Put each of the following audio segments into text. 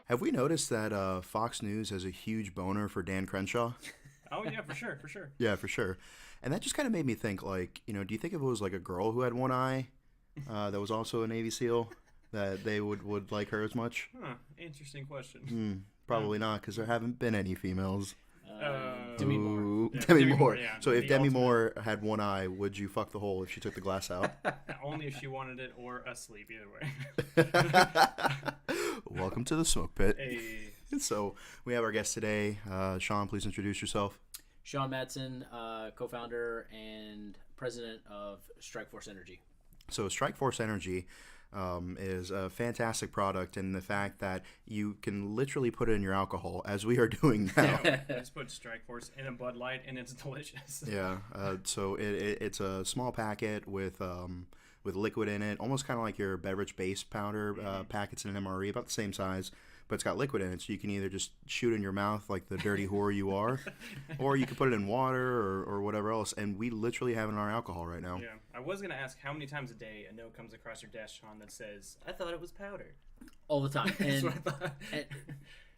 Have we noticed that Fox News has a huge boner for Dan Crenshaw? Oh yeah, for sure, for sure. Yeah, for sure. And that just kind of made me think, like, do you think if it was like a girl who had one eye that was also a Navy SEAL, that they would like her as much? Huh. Interesting question. Probably not, because there haven't been any females. Demi Moore. Ooh, Yeah, Demi Demi Moore. Moore, yeah. So if The Demi ultimate. Moore had one eye, would you fuck the hole if she took the glass out? Only if she wanted it or asleep. Either way. Welcome to the smoke pit. Hey. So we have our guest today. Sean, please introduce yourself. Sean Madsen, co-founder and president of Strikeforce Energy. So Strikeforce Energy is a fantastic product in the fact that you can literally put it in your alcohol, as we are doing now. Just put Strikeforce in a Bud Light, and it's delicious. Yeah. So it's a small packet with liquid in it, almost kind of like your beverage base powder packets in an MRE, about the same size. But it's got liquid in it, so you can either just shoot it in your mouth like the dirty whore you are, or you can put it in water or whatever else. And we literally have it in our alcohol right now. Yeah, I was gonna ask how many times a day a note comes across your desk, Sean, that says, "I thought it was powder." All the time. That's And, what I thought. and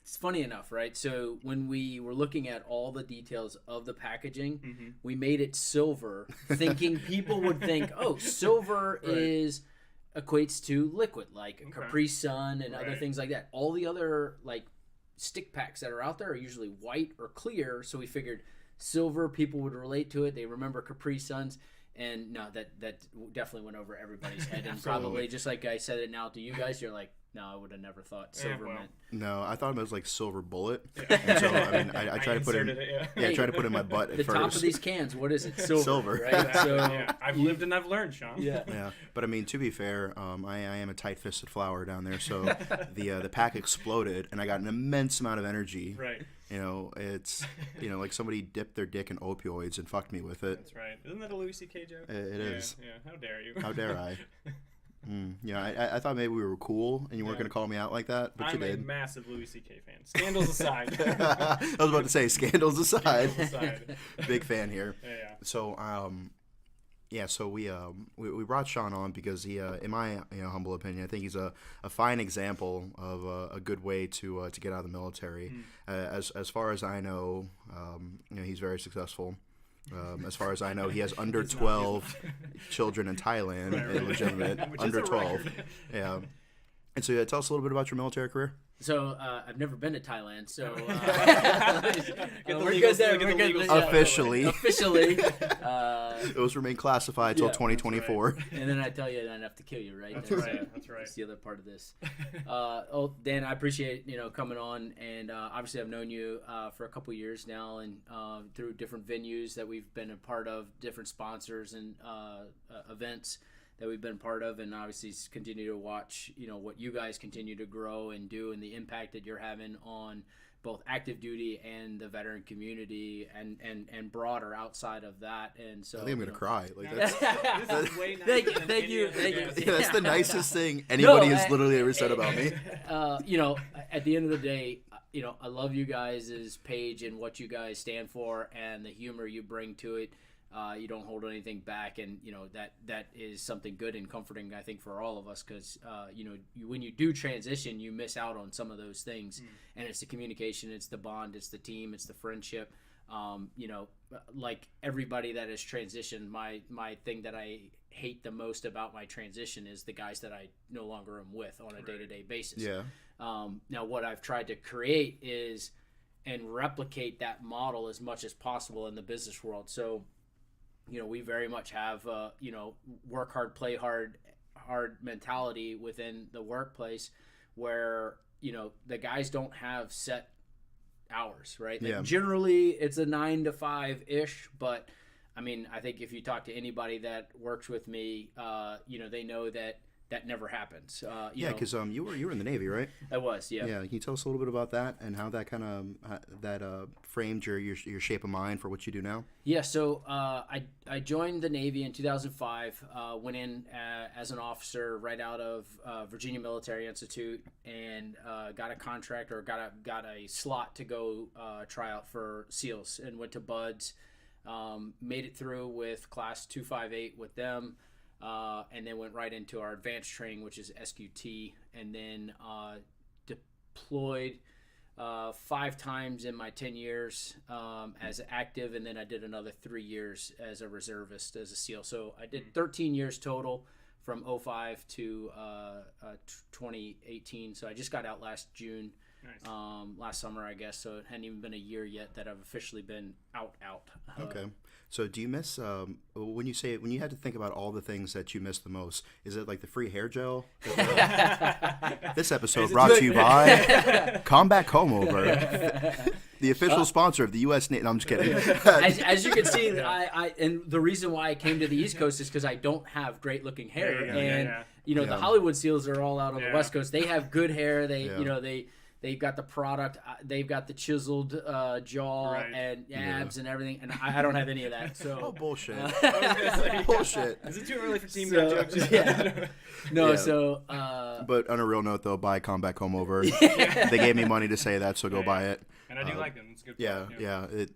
it's funny enough, right? So when we were looking at all the details of the packaging, we made it silver, thinking people would think, oh, silver Right. equates to liquid, like Okay. Capri Sun and other Right. things like that. All the other like stick packs that are out there are usually white or clear, so we figured silver, people would relate to it. They remember Capri Suns. And no, that definitely went over everybody's head. And probably just like I said it now to you guys, you're like, no, I would have never thought silver well. meant. No, I thought it was like silver bullet. Yeah. And so I mean, I tried to put it in. inserted it, Yeah, I tried to put it in my butt at The first. top of these cans, what is it? Silver, Silver. right? Exactly, So yeah. I've lived and I've learned, Sean. yeah. Yeah, but I mean, to be fair, I am a tight-fisted flower down there, so the pack exploded, and I got an immense amount of energy. Right. It's like somebody dipped their dick in opioids and fucked me with it. That's right. Isn't that a Louis C.K. joke? It Yeah, is. Yeah. How dare you? How dare I? I thought maybe we were cool, and you weren't Yeah. gonna call me out like that, but I'm you a did. massive Louis C.K. fan. Scandals aside. I was about to say, scandals aside, Scandals aside. big fan here. Yeah. So, so we brought Sean on because he, in my humble opinion, I think he's a fine example of a good way to get out of the military. As far as I know, he's very successful. As far as I know, he has under He's not. 12 children in Thailand, Right, right. illegitimate, Which is under a 12. record. Yeah. And so, tell us a little bit about your military career. So I've never been to Thailand, so Get the we're legals- good there. get the We're good. legals Yeah. out of the way. Officially. Officially. Those remain classified until Yeah, that's 2024. And then I tell you, then I have to kill you, right? That's That's, right. That's right. That's the other part of this. Dan, I appreciate coming on, and obviously I've known you for a couple years now, and through different venues that we've been a part of, different sponsors and events that we've been part of, and obviously continue to watch what you guys continue to grow and do, and the impact that you're having on both active duty and the veteran community, and broader outside of that. And so I think I'm gonna cry. Like This that's, is way Thank nicer you, than thank any you, of the thank you. guests. yeah, that's the nicest thing anybody has literally ever said about me. At the end of the day, I love you guys' page and what you guys stand for and the humor you bring to it. You don't hold anything back, and that is something good and comforting, I think, for all of us, because when you do transition, you miss out on some of those things, and it's the communication, it's the bond, it's the team, it's the friendship. Like everybody that has transitioned, my thing that I hate the most about my transition is the guys that I no longer am with on a day-to-day basis. Yeah. Now, what I've tried to create is and replicate that model as much as possible in the business world. So, we very much have, work hard, play hard mentality within the workplace where, the guys don't have set hours, right? Like, Yeah. generally, it's a 9 to 5-ish, but I mean, I think if you talk to anybody that works with me, they know that never happens. Yeah, because you were in the Navy, right? I was, yeah. Yeah. Can you tell us a little bit about that and how that kind of framed your shape of mind for what you do now? Yeah, so I joined the Navy in 2005, went in as an officer right out of Virginia Military Institute, and got a contract or got a slot to go try out for SEALs, and went to Buds, made it through with Class 258 with them, and then went right into our advanced training, which is SQT, and then deployed 5 times in my 10 years as active, and then I did another 3 years as a reservist as a SEAL. So I did 13 years total from 05 to 2018. So I just got out last June. Nice. Last summer, I guess. So it hadn't even been a year yet that I've officially been out. Okay. So do you miss when you had to think about all the things that you miss the most? Is it like the free hair gel? This episode brought to you by Combat Comb Over, the official sponsor of the U.S. Navy. No, I'm just kidding. As you can see, I and the reason why I came to the East Coast is because I don't have great looking hair, the Hollywood SEALs are all out on the West Coast. They have good hair. They've got the product. They've got the chiseled jaw and abs and everything, and I don't have any of that. So bullshit. Bullshit. Is it too early for team jokes? Yeah. No. Yeah. So. But on a real note, though, buy Combat Comb Over. They gave me money to say that, so go buy it. And I do like them. It's good.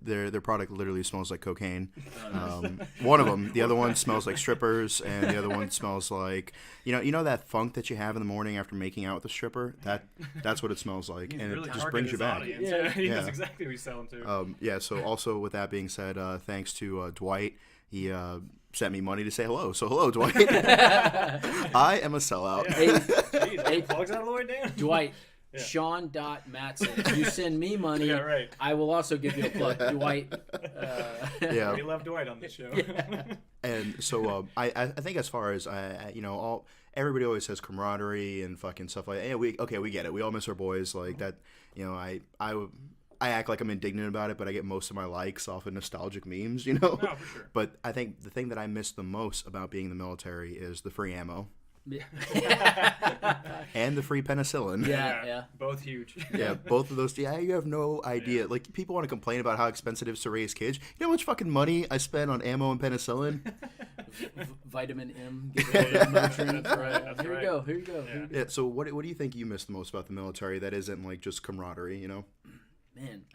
Their product literally smells like cocaine. One of them. The other one smells like strippers, and the other one smells like you know that funk that you have in the morning after making out with a stripper. That's what it smells like, and really it just brings you back. He knows exactly what he's selling to. So also with that being said, thanks to Dwight, he sent me money to say hello. So hello, Dwight. I am a sellout. Hey, plugs out of the way, Dan. Dwight. Sean.Madsen. If you send me money, I will also give you a plug. Dwight. We love Dwight on this show. And so I think as far as everybody always says camaraderie and fucking stuff like that. Yeah, we get it. We all miss our boys like that. I act like I'm indignant about it, but I get most of my likes off of nostalgic memes, No, for sure. But I think the thing that I miss the most about being in the military is the free ammo. And the free penicillin. Yeah. Both huge. Both of those. Yeah, you have no idea. Like, people want to complain about how expensive it is to raise kids. You know how much fucking money I spend on ammo and penicillin? Vitamin M. That's right. Here you go. Yeah. So what do you think you miss the most about the military that isn't like just camaraderie? Man,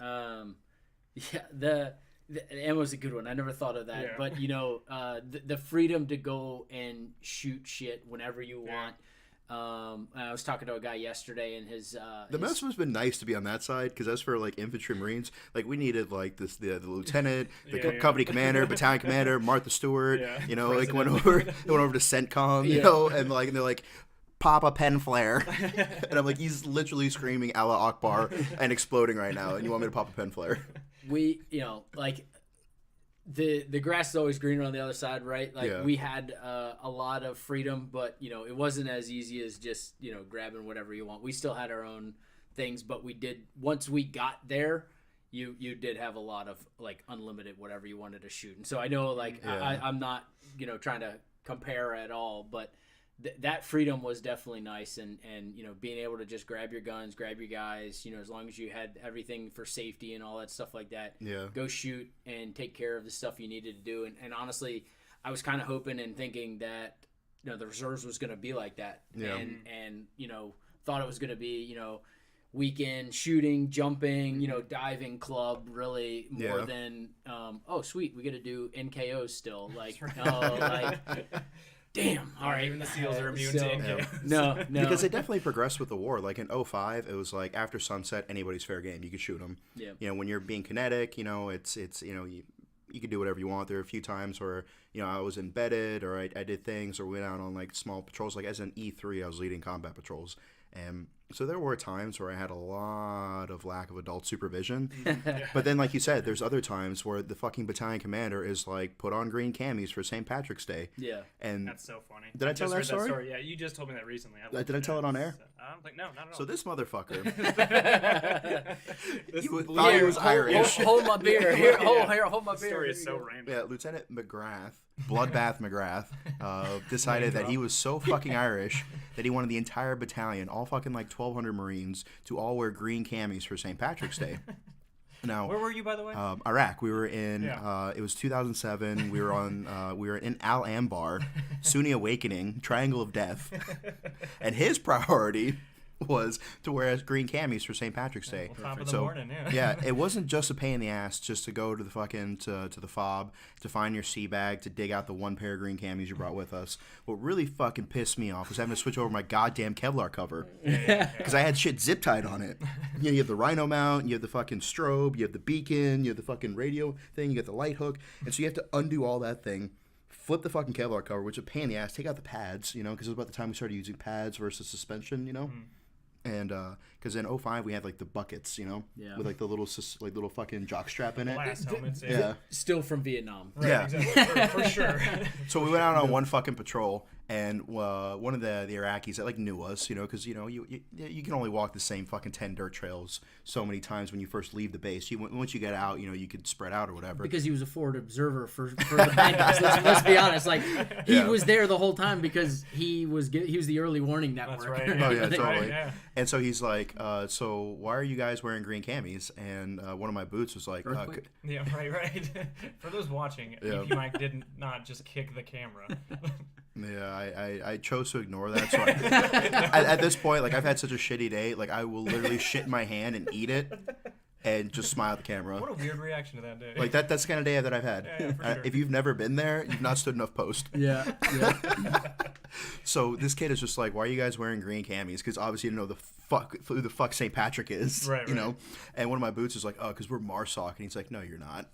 the ammo's a good one. I never thought of that. But the freedom to go and shoot shit whenever you want. I was talking to a guy yesterday, and the mess has been nice to be on that side, because as for like infantry Marines, like we needed like the lieutenant, the company commander, battalion commander, Martha Stewart. Like went over to CENTCOM, and they're like, pop a pen flare. And I'm like, he's literally screaming Allah Akbar and exploding right now, and you want me to pop a pen flare? We, the grass is always greener on the other side, right? We had a lot of freedom, but it wasn't as easy as just grabbing whatever you want. We still had our own things, but we did, once we got there, you did have a lot of like unlimited whatever you wanted to shoot. And so I know I'm not trying to compare at all, but that freedom was definitely nice, and being able to just grab your guns, grab your guys, as long as you had everything for safety and all that stuff like that, go shoot and take care of the stuff you needed to do. And honestly, I was kind of hoping and thinking that the reserves was going to be like that, and thought it was going to be weekend shooting, jumping, diving club, really more than oh sweet, we got to do NKOs still, like damn. All right. Even the SEALs are immune to NKOs. No. Because they definitely progressed with the war. Like in 05, it was like after sunset, anybody's fair game. You could shoot them. Yeah. When you're being kinetic, it's you could do whatever you want. There are a few times where, I was embedded, or I did things, or went out on like small patrols. Like as an E3, I was leading combat patrols. And so there were times where I had a lot of lack of adult supervision. But then, like you said, there's other times where the fucking battalion commander is like, put on green camis for St. Patrick's Day. Yeah. And that's so funny. Did I tell that story? Yeah, you just told me that recently. Did I tell it on air? I don't think, no, not at all. So this motherfucker, he thought he was Irish. Hold my beer. Here, hold my beer. The story is so random. Yeah, Lieutenant McGrath, Bloodbath McGrath, decided that he was so fucking Irish that he wanted the entire battalion, all fucking like 1,200 Marines, to all wear green camis for St. Patrick's Day. Now, where were you, by the way? Iraq. We were in. It was 2007. We were in Al Anbar, Sunni Awakening, Triangle of Death, and his priority was to wear green camis for St. Patrick's Day. Well, top of the morning, yeah. Yeah, it wasn't just a pain in the ass just to go to the fucking to the fob to find your sea bag to dig out the one pair of green camis you brought with us. What really fucking pissed me off was having to switch over my goddamn Kevlar cover because I had shit zip tied on it. You have the Rhino mount, you have the fucking strobe, you have the beacon, you have the fucking radio thing, you got the light hook, and so you have to undo all that thing. Flip the fucking Kevlar cover, which is a pain in the ass. Take out the pads, because it was about the time we started using pads versus suspension, And because in 05 we had like the buckets, with like the little fucking jock strap in it. Glass helmets, Yeah. Still from Vietnam. Right, Yeah. exactly. For sure. So we went out on one fucking patrol, and one of the Iraqis that like knew us, because you can only walk the same fucking 10 dirt trails so many times when you first leave the base. Once you get out, you could spread out or whatever. Because he was a forward observer for the bandits. Let's be honest. Like he was there the whole time because he was the early warning network. That's right. Oh yeah, totally. Right, yeah. And so he's like, so why are you guys wearing green camis? And one of my boots was like, Yeah, right. For those watching, Yeah. EP Mike did not just kick the camera. yeah, I chose to ignore that. So at this point, like I've had such a shitty day, like I will literally shit in my hand and eat it, and just smile at the camera. What a weird reaction to that day. Like that's the kind of day that I've had. Yeah, for sure. If you've never been there, you've not stood enough post. Yeah. So this kid is just like, why are you guys wearing green camis? Because obviously you know who the fuck St. Patrick is, right. And one of my boots is like, oh, because we're Marsoc, and he's like, no, you're not.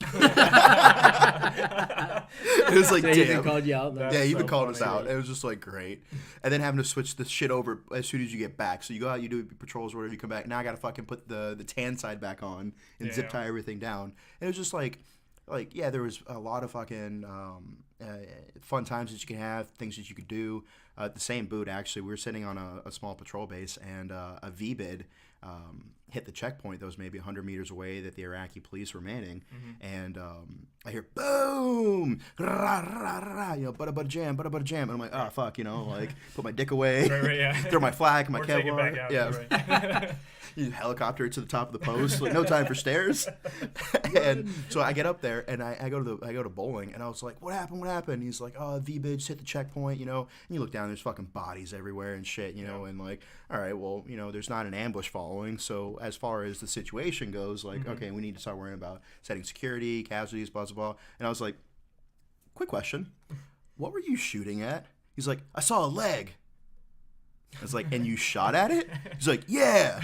It was like, So he damn. even called you out. Yeah, he even so called us funny. out. It was just like great. And then having to switch the shit over as soon as you get back. So you go out, you do patrols or whatever, you come back. Now I got to fucking put the tan side back on and zip tie everything down. And it was just like yeah, there was a lot of fucking fun times that you could have, things that you could do. The same boot, actually, we were sitting on a small patrol base, and a V-bid hit the checkpoint that was maybe 100 meters away that the Iraqi police were manning. And I hear, boom, rah, rah, rah, bada jam, and I'm like, oh, fuck, like, put my dick away, Right, yeah. throw my flag, my Or take it Kevlar. back out. Yeah. Right. You helicopter to the top of the post, like no time for stairs. And so I get up there and I go to bowling, and I was like, what happened? He's like, oh, V-bid just hit the checkpoint, and you look down, there's fucking bodies everywhere and shit, and like, all right, well, there's not an ambush following, so as far as the situation goes, like, okay, we need to start worrying about setting security, casualties, blah blah blah. And I was like, quick question, what were you shooting at? He's like, I saw a leg. I was like, and you shot at it? He's like, yeah.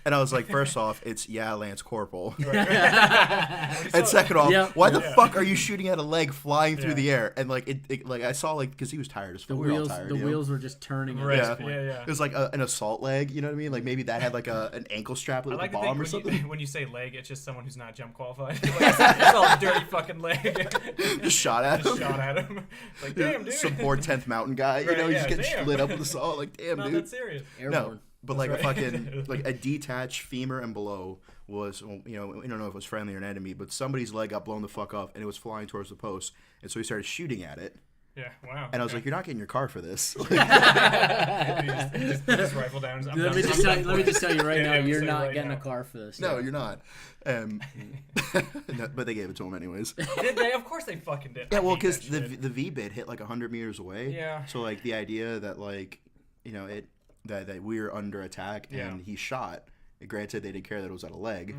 And I was like, first off, it's Lance Corporal. And second off, why the fuck are you shooting at a leg flying through the air? And like like I saw because he was tired as fuck. We were all tired. The wheels were just turning. Right. At this point. Yeah. It was like an assault leg. You know what I mean? Like maybe that had like an ankle strap with I like a to bomb think or something. when you say leg, it's just someone who's not jump qualified. It's all a dirty fucking leg. Just shot at him. Shot at him. Like, damn, dude. Some poor 10th Mountain guy. Right, he's yeah, getting damn. lit up with assault. Like, damn, Not dude. that serious. Airborne. No, but like That's a right. fucking like a detached femur and below was, we don't know if it was friendly or an enemy, but somebody's leg got blown the fuck off and it was flying towards the post, and so he started shooting at it. Yeah, wow. And I was like, you're not getting your car for this. Just put his rifle down. Let me just tell you right now, Yeah, you're say not right getting now. a car for this. No, you're not. No, but they gave it to him anyways. Did they? Of course they fucking did. Yeah, I well, hate because that shit. the V-bid hit like 100 meters away. Yeah. So like the idea that like, that we were under attack and he shot. Granted, they didn't care that it was at a leg.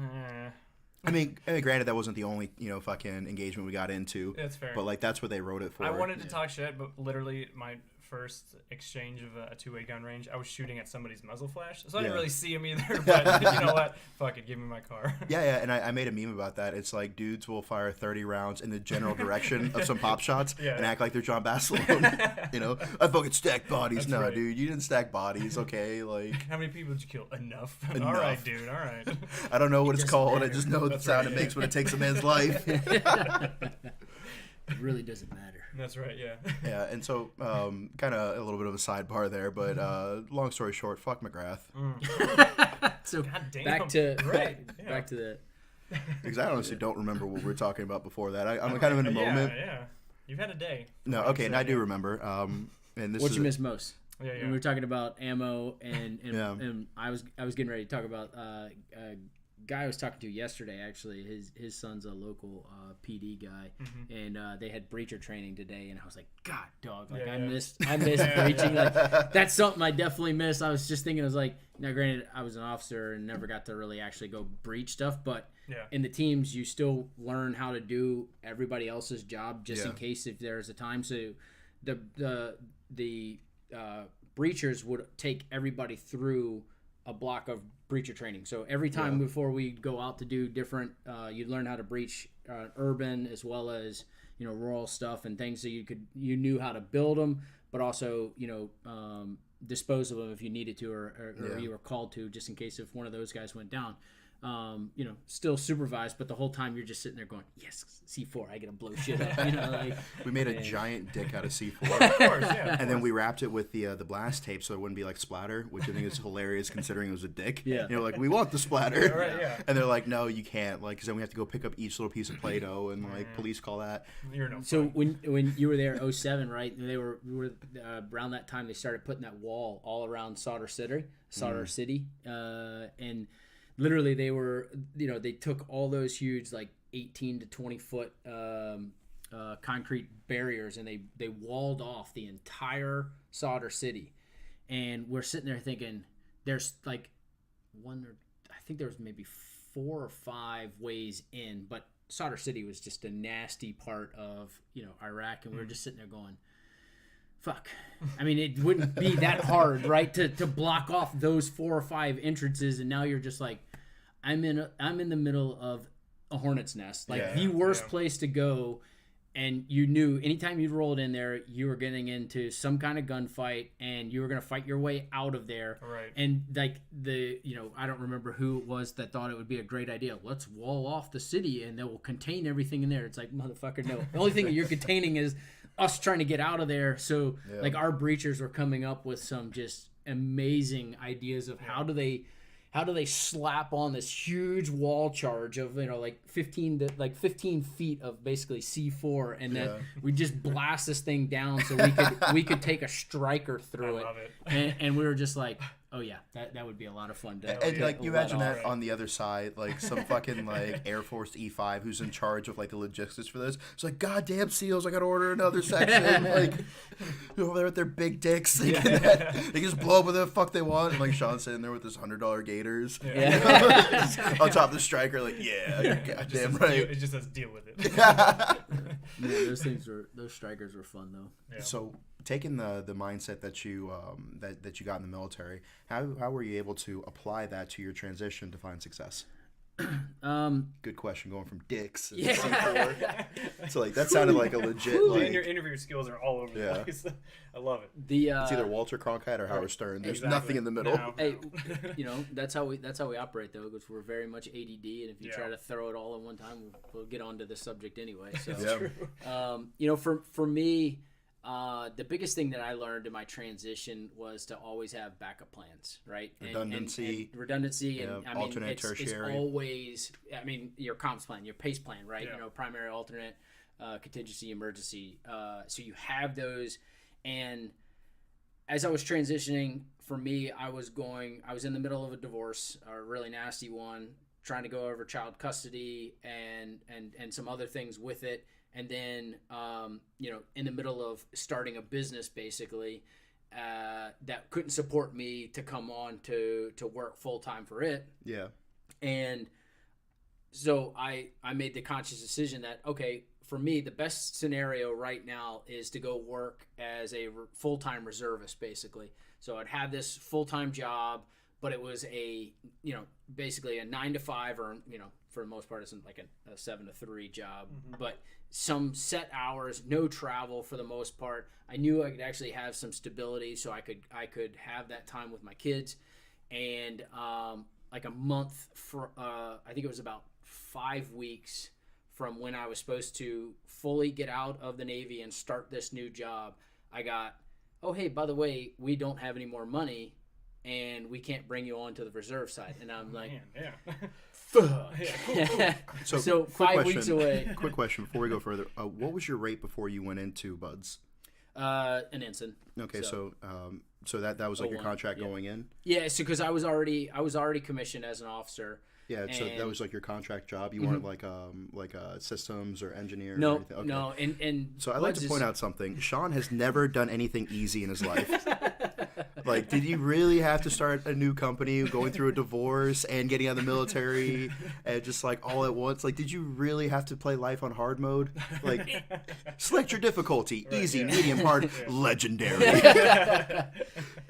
I mean, granted, that wasn't the only, fucking engagement we got into. That's fair. But, like, that's what they wrote it for. I wanted to talk shit, but literally my first exchange of a two-way gun range, I was shooting at somebody's muzzle flash, so I didn't Yeah. really see him either, but you know what? Fuck it, give me my car. Yeah, and I made a meme about that. It's like dudes will fire 30 rounds in the general direction of some pop shots and act like they're John Basilone. I fucking stacked bodies. That's no, right. dude, you didn't stack bodies, okay? Like, How many people did you kill? Enough. All Enough. right, dude, all right. I don't know what it's doesn't called. I matter. just know the That's sound right, it makes yeah. when it takes a man's life. It really doesn't matter. That's right, yeah. Yeah, and so kind of a little bit of a sidebar there, but long story short, fuck McGrath. So God damn. back to Right, yeah. back to the. Because I honestly don't remember what we were talking about before that. I'm kind of in a moment. Yeah. You've had a day. No, okay, and I do remember. And this What is you miss most? Yeah, When we were talking about ammo and Yeah. and I was getting ready to talk about guy I was talking to yesterday, actually, his son's a local PD guy, and they had breacher training today, and I was like, God, dog, like I miss breaching. Like that's something I definitely miss. I was just thinking, I was like, now granted, I was an officer and never got to really actually go breach stuff, but in the teams, you still learn how to do everybody else's job just in case if there's a time. So the breachers would take everybody through a block of breacher training. So every time before we go out to do different, you'd learn how to breach urban as well as rural stuff and things. So you knew how to build them, but also dispose of them if you needed to or you were called to, just in case if one of those guys went down. Still supervised, but the whole time you're just sitting there going, yes, C4, I gotta blow shit up. We made a giant dick out of C4, Of course, and then we wrapped it with the blast tape so it wouldn't be like splatter, which I think is hilarious considering it was a dick. Yeah. Like we want the splatter, Right. and they're like, no, you can't, like, because then we have to go pick up each little piece of Play-Doh and like police call that. You're no So fun. when you were there 07, right? We were around that time they started putting that wall all around Solder City, and literally they were they took all those huge like 18 to 20 foot concrete barriers and they walled off the entire Solder City, and we're sitting there thinking there's like I think there was maybe 4 or 5 ways in, but Solder City was just a nasty part of Iraq, and we were just sitting there going, fuck. I mean, it wouldn't be that hard, right, to block off those 4 or 5 entrances, and now you're just like, I'm in the middle of a hornet's nest, like the worst place to go, and you knew anytime you rolled in there, you were getting into some kind of gunfight, and you were gonna fight your way out of there. Right. And like I don't remember who it was that thought it would be a great idea. Let's wall off the city, and that will contain everything in there. It's like, motherfucker, no. The only thing that you're containing is us trying to get out of there. So like our breachers were coming up with some just amazing ideas of how do they slap on this huge wall charge of like 15 feet of basically C4, and then we just blast this thing down so we could take a striker through I it. love it. And we were just like, oh yeah, that would be a lot of fun. And like you imagine that on the other side, like some fucking like Air Force E5 who's in charge of like the logistics for this. It's like, goddamn SEALs, I gotta order another section. Like over there with their big dicks, they can just blow up whatever the fuck they want. And like Sean's sitting there with his $100 Gators on top of the striker, like you're goddamn right. It just says deal with it. Those strikers were fun though. Yeah. So taking the mindset that you that you got in the military, how were you able to apply that to your transition to find success? Good question. Going from dicks to C4. So like that sounded like a legit. And your interview skills are all over the place. I love it. It's either Walter Cronkite or Howard Stern. There's nothing in the middle. No. Hey, that's how we operate though, because we're very much ADD, and if you try to throw it all in one time, we'll get onto the subject anyway. So, for me, the biggest thing that I learned in my transition was to always have backup plans, right? Redundancy. And I mean, alternate, tertiary. It's always, I mean, your comms plan, your pace plan, right? Primary, alternate, contingency, emergency. So you have those. And as I was transitioning, for me, I was in the middle of a divorce, a really nasty one, trying to go over child custody and some other things with it. And then, in the middle of starting a business, basically, that couldn't support me to come on to work full time for it. Yeah. And so I made the conscious decision that, okay, for me, the best scenario right now is to go work as a full-time reservist, basically. So I'd have this full-time job, but it was basically a 9 to 5 or, for the most part, it's like a 7 to 3 job, but some set hours, no travel for the most part. I knew I could actually have some stability, so I could have that time with my kids. And like a month, I think it was about 5 weeks from when I was supposed to fully get out of the Navy and start this new job, I got, oh, hey, by the way, we don't have any more money and we can't bring you on to the reserve side. And I'm like, fuck. So 5 weeks away. Quick question before we go further. What was your rate before you went into Buds? An ensign. Okay, so that was like your contract going in? Yeah, so because I was already commissioned as an officer. Yeah, so that was like your contract job. You weren't like a systems or engineer. No, or anything. Okay. no, and so I'd like to point out something. Sean has never done anything easy in his life. Like, did you really have to start a new company, going through a divorce and getting out of the military, and just like all at once? Like, did you really have to play life on hard mode? Like, select your difficulty: easy, medium, hard, legendary.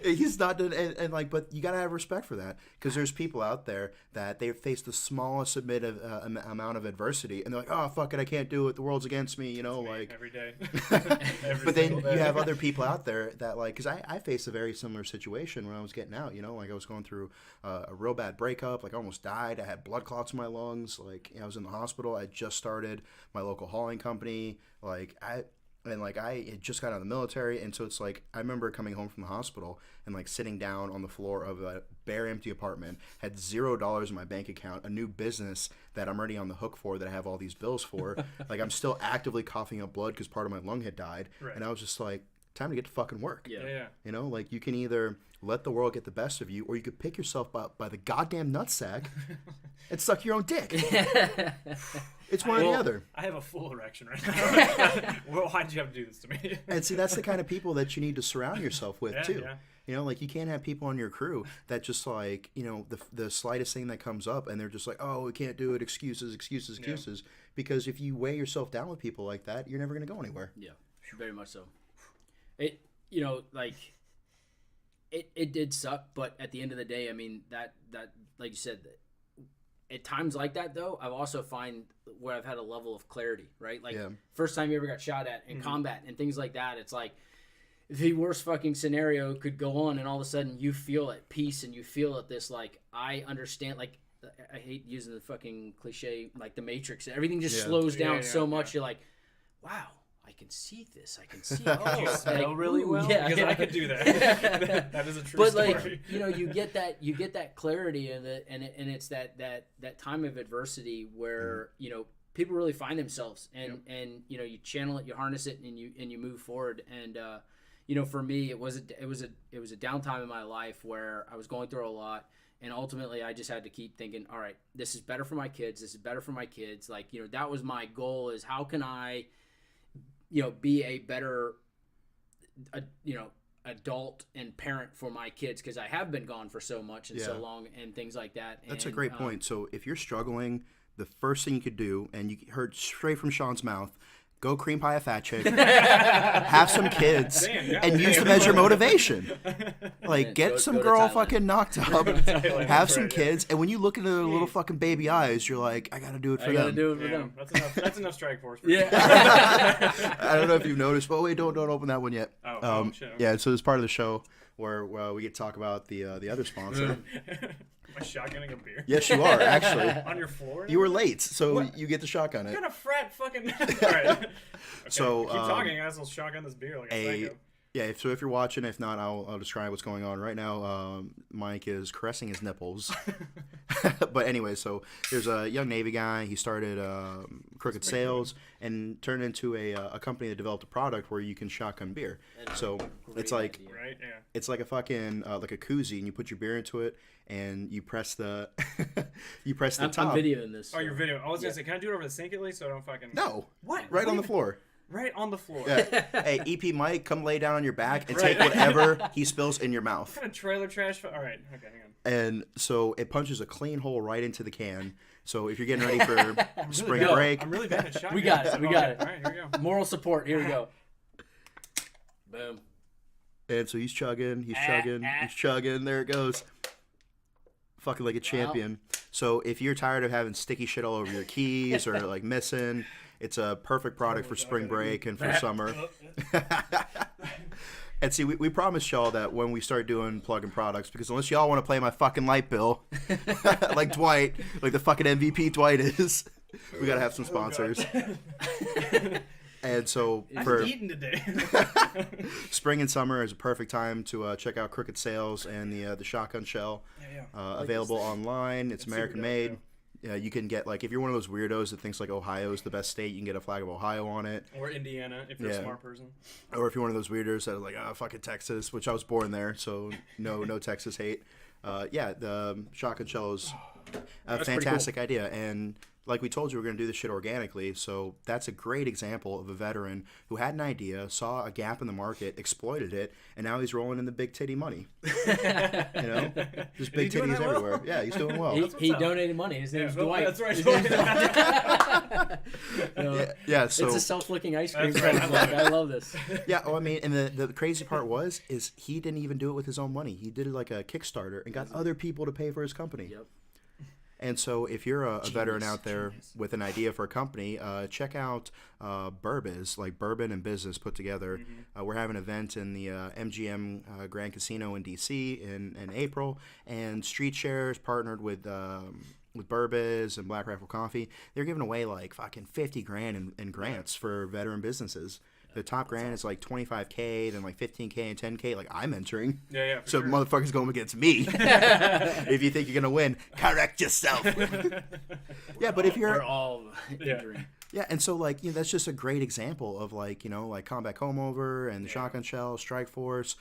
He's not done, and like, but you gotta have respect for that, because there's people out there that they face the smallest amount of adversity, and they're like, oh fuck it, I can't do it. The world's against me, you know, like every day. But then you have other people out there that like, because I faced a very similar situation when I was getting out. You know, like I was going through a real bad breakup. Like I almost died. I had blood clots in my lungs. Like I was in the hospital. I just started my local hauling company. I had just got out of the military, and so it's like I remember coming home from the hospital and like sitting down on the floor of a bare empty apartment, had $0 in my bank account, a new business that I'm already on the hook for, that I have all these bills for. Like I'm still actively coughing up blood because part of my lung had died, and I was just like, time to get to fucking work. Yeah. You know, like you can either let the world get the best of you, or you could pick yourself up by the goddamn nutsack and suck your own dick. It's one or the other. I have a full erection right now. Well, why'd you have to do this to me? And see, that's the kind of people that you need to surround yourself with too. Yeah. You know, like you can't have people on your crew that just like, you know, the slightest thing that comes up and they're just like, oh, we can't do it, excuses. Yeah. Because if you weigh yourself down with people like that, you're never going to go anywhere. Yeah, very much so. It, you know, like it did suck, but at the end of the day, I mean, that like you said, at times like that though, I've also find where I've had a level of clarity, right? Like first time you ever got shot at in combat and things like that, it's like the worst fucking scenario could go on, and all of a sudden you feel at peace and you feel at this, like, I understand, like, I hate using the fucking cliche, like the Matrix, everything just slows down so much. You're like, wow, I can see this. I can see. Oh, you smell really well. Yeah, because I could do that. That is a true story. But like, you know, you get that clarity, and it's that time of adversity where you know people really find themselves, and you know you channel it, you harness it, and you move forward. And you know, for me, it was a downtime in my life where I was going through a lot. And ultimately, I just had to keep thinking, all right, this is better for my kids. This is better for my kids. Like, you know, that was my goal, is how can I, you know, be a better, you know, adult and parent for my kids, because I have been gone for so much and so long and things like that. That's a great point. So if you're struggling, the first thing you could do, and you heard straight from Sean's mouth, go cream pie a fat chick, have some kids, and use them as your motivation. Like, get some girl fucking knocked up, have some kids, and when you look into their little fucking baby eyes, you're like, I gotta do it for them. Do it for them. That's enough Strikeforce. I don't know if you've noticed, but wait, don't open that one yet. Shit. Yeah, so it's part of the show where we get to talk about the other sponsor. Am I shotgunning a beer? Yes, you are, actually. On your floor? You were late, so you get to shotgun it. What kind of frat fucking... All right. Okay, so, keep talking, guys. I'll shotgun this beer like a psycho. Yeah, so if you're watching, if not, I'll describe what's going on. Right now, Mike is caressing his nipples. But anyway, so there's a young Navy guy. He started Crooked Sales and turned into a company that developed a product where you can shotgun beer. So it's like it's like a fucking like a koozie, and you put your beer into it, and you press the top. I'm videoing this. Oh, you're videoing. I was gonna say, can I do it over the sink at least, so I don't fucking... No. What? Right on the floor. Right on the floor. Yeah. Hey, EP Mike, come lay down on your back and take whatever he spills in your mouth. What kind of trailer trash? All right. Okay, hang on. And so it punches a clean hole right into the can. So if you're getting ready for spring break, I'm really bad at shotgun. We got it. All right, here we go. Moral support. Here we go. Boom. And so he's chugging. There it goes. Fucking like a champion. Wow. So if you're tired of having sticky shit all over your keys or like missing, it's a perfect product for spring break and for summer. And see, we promised y'all that when we start doing plug-in products, because unless y'all want to play my fucking light bill, like Dwight, like the fucking MVP Dwight is, we got to have some sponsors. And so for eating today. spring and summer is a perfect time to check out Crooked Sales and the shotgun shell. Available online. It's American made. You can get, like, if you're one of those weirdos that thinks like Ohio is the best state, you can get a flag of Ohio on it. Or Indiana if you're a smart person. Or if you're one of those weirdos that are like, fucking Texas, which I was born there, so no Texas hate. yeah, the shotgun shell is a That's fantastic idea. And like we told you, we're going to do this shit organically. So that's a great example of a veteran who had an idea, saw a gap in the market, exploited it, and now he's rolling in the big titty money. Just big titties everywhere. Yeah, he's doing well. He donated money. His name's Dwight. That's right. Yeah, so it's a self-licking ice cream. I love this. yeah, well, I mean, and the crazy part is he didn't even do it with his own money. He did it like a Kickstarter and got other people to pay for his company. Yep. And so if you're a veteran out there with an idea for a company, check out Burbiz, like Bourbon and Business put together. We're having an event in the MGM Grand Casino in D.C. in April, and Street Shares partnered with Burbiz and Black Rifle Coffee. They're giving away like fucking $50,000 in grants for veteran businesses. The top grant is like $25K, then like $15K and $10K. Like I'm entering. Yeah. So motherfuckers going against me. If you think you're gonna win, correct yourself. Yeah, but if you're We're all entering. yeah, and so like that's just a great example of like like Combat Comb Over and the Shotgun Shell, Strikeforce,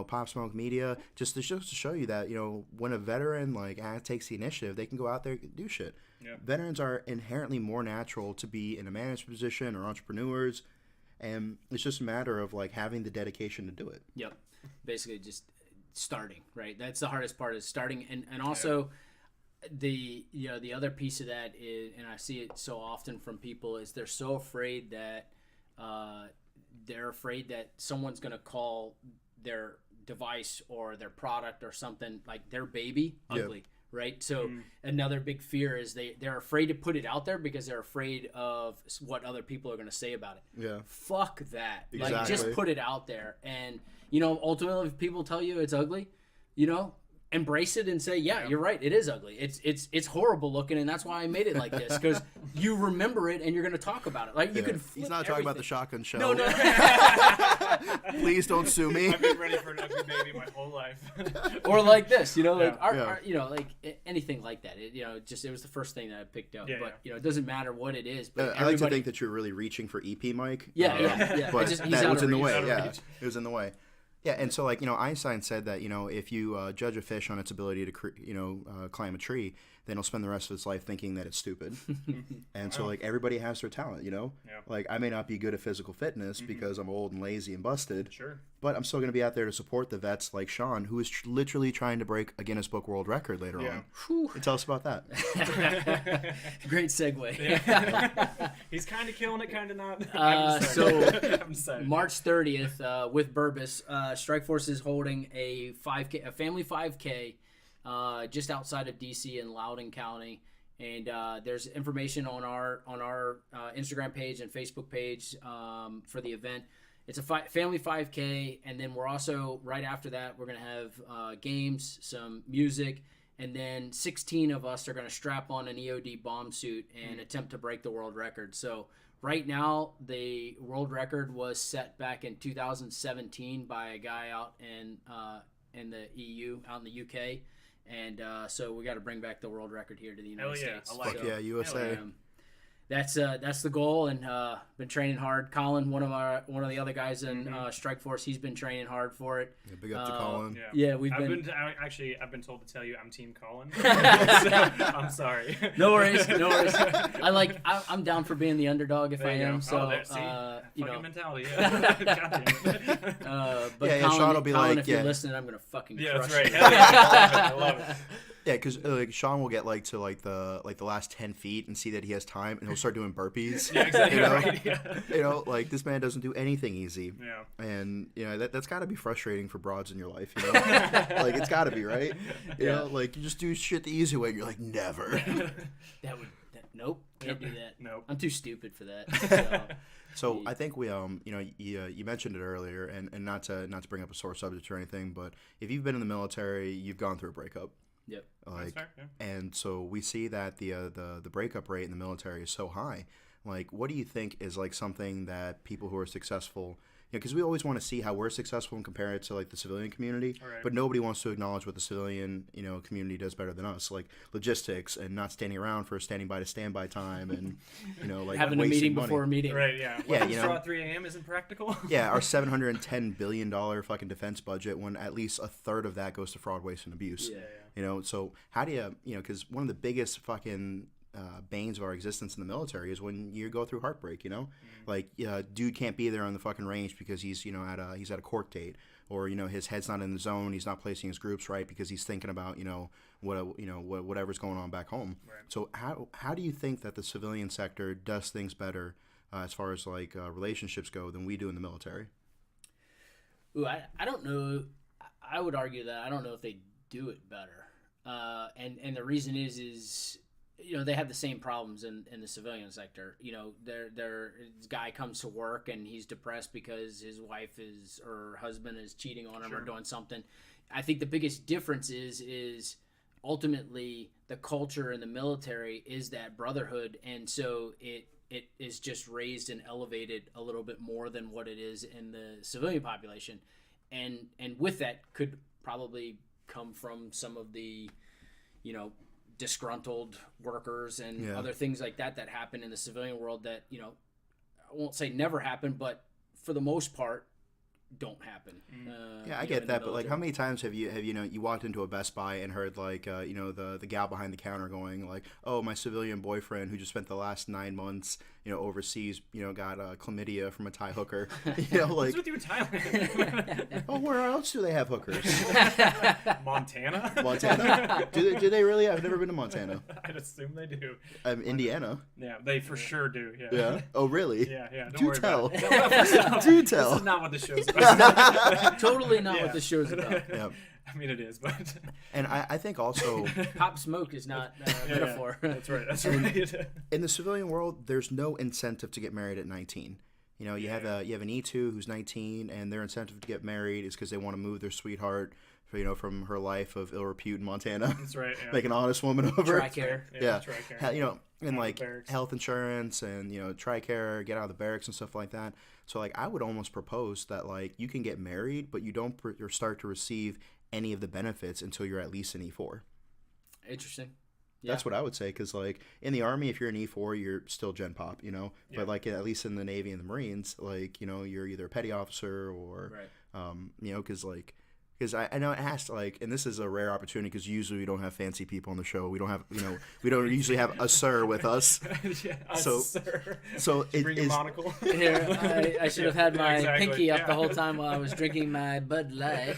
Pop Smoke Media, just to show you that when a veteran like takes the initiative, they can go out there and do shit. Yeah. Veterans are inherently more natural to be in a management position or entrepreneurs. And it's just a matter of like having the dedication to do it. Yep. Basically just starting, right? That's the hardest part, is starting. And also the other piece of that is, and I see it so often from people, is they're so afraid that someone's going to call their device or their product or something like their baby ugly. Yep. Right, so another big fear is they're afraid to put it out there because they're afraid of what other people are going to say about it. Yeah, fuck that. Exactly. Like, just put it out there, and ultimately, if people tell you it's ugly, embrace it and say, yeah, you're right, it is ugly. It's horrible looking, and that's why I made it like this, because you remember it and you're going to talk about it. Like you could. He's not talking about the shotgun shell. No. Please don't sue me. I've been ready for an ugly baby my whole life. Or like this, like anything like that. It was the first thing that I picked up. But it doesn't matter what it is. But I like to think that you're really reaching for EP Mike. Yeah. But he's that was in the way. Out of It was in the way. Yeah, and so like Einstein said that if you judge a fish on its ability to climb a tree, then it'll spend the rest of its life thinking that it's stupid. And so like everybody has their talent, Like I may not be good at physical fitness because I'm old and lazy and busted. Sure. But I'm still going to be out there to support the vets like Sean, who is literally trying to break a Guinness Book World Record later on. And tell us about that. Great segue. Yeah. He's kind of killing it, kind of not. So March 30th with Burbiz, Strikeforce is holding a family 5K just outside of DC in Loudoun County. And there's information on our Instagram page and Facebook page for the event. It's a family 5K, and then we're also, right after that, we're going to have games, some music, and then 16 of us are going to strap on an EOD bomb suit and attempt to break the world record. So right now, the world record was set back in 2017 by a guy out in the EU, out in the UK. And so we got to bring back the world record here to the United States. Fuck yeah, USA. That's the goal, and been training hard. Colin, one of the other guys in Strikeforce, he's been training hard for it. Yeah, big up to Colin. Yeah, I've been told to tell you I'm Team Colin. So, I'm sorry. No worries. I'm down for being the underdog if I am. So mentality. Yeah. But Colin, Sean will be Colin, like, if you're listening, I'm gonna fucking crush that's right. you. I love it. Yeah, because like Sean will get like to the last 10 feet and see that he has time, and he'll start doing burpees. Yeah, exactly. Right. Yeah. Like this man doesn't do anything easy. Yeah. And that's got to be frustrating for broads in your life. Like it's got to be, right. You know, like you just do shit the easy way. And you're like, never. Nope, can't do that. Nope. I'm too stupid for that. So I think we you mentioned it earlier, and not to bring up a sore subject or anything, but if you've been in the military, you've gone through a breakup. Yep. That's fair, yeah. And so we see that the breakup rate in the military is so high. Like, what do you think is like something that people who are successful, because we always want to see how we're successful and compare it to like the civilian community, right. But nobody wants to acknowledge what the civilian community does better than us, like logistics and not standing around for standing by to standby time, and like having a meeting money. before a meeting. Right. Yeah. Yeah. At 3 a.m. isn't practical. Yeah, our $710 billion fucking defense budget, when at least a third of that goes to fraud, waste, and abuse. Yeah. So how do you, because one of the biggest fucking banes of our existence in the military is when you go through heartbreak, like dude can't be there on the fucking range because he's he's at a court date, or his head's not in the zone, he's not placing his groups right because he's thinking about whatever's going on back home. Right. So how do you think that the civilian sector does things better as far as like relationships go than we do in the military? Ooh, I don't know. I would argue that I don't know if they do it better, and the reason is they have the same problems in the civilian sector. This guy comes to work and he's depressed because his wife or husband is cheating on him or doing something. I think the biggest difference is ultimately the culture in the military is that brotherhood, and so it is just raised and elevated a little bit more than what it is in the civilian population, and with that could probably come from some of the disgruntled workers and other things like that happen in the civilian world that I won't say never happen, but for the most part don't happen. I get that, but like, how many times have you walked into a Best Buy and heard like the gal behind the counter going like, "Oh, my civilian boyfriend who just spent the last 9 months overseas got chlamydia from a Thai hooker." Like, what's with you in Thailand? Oh, where else do they have hookers? Montana. Do they really? I've never been to Montana. I'd assume they do. Indiana. Yeah, they for sure do. Yeah. Yeah. Oh, really? Yeah. Don't Do worry tell. about it. Do tell. This is not what the show's about. Totally not what the show's about. Yeah. I mean, it is, but And I think also Pop Smoke is not a metaphor. That's right. in the civilian world, there's no incentive to get married at 19. You have an E2 who's 19, and their incentive to get married is because they want to move their sweetheart, from her life of ill repute in Montana. That's right. Yeah. Make an honest woman of her. Tricare. Yeah. Tricare. And like health insurance and Tricare, get out of the barracks and stuff like that. So like, I would almost propose that like you can get married, but you don't start to receive any of the benefits until you're at least an E4. Interesting. Yeah. That's what I would say, because like in the Army, if you're an E4, you're still Gen Pop, But like at least in the Navy and the Marines, like you're either a petty officer or, because I know it has to, like, and this is a rare opportunity because usually we don't have fancy people on the show. We don't have we don't usually have a sir with us. Sir. So it bring is a monocle. Here, I should have had my exactly. pinky up the whole time while I was drinking my Bud Light.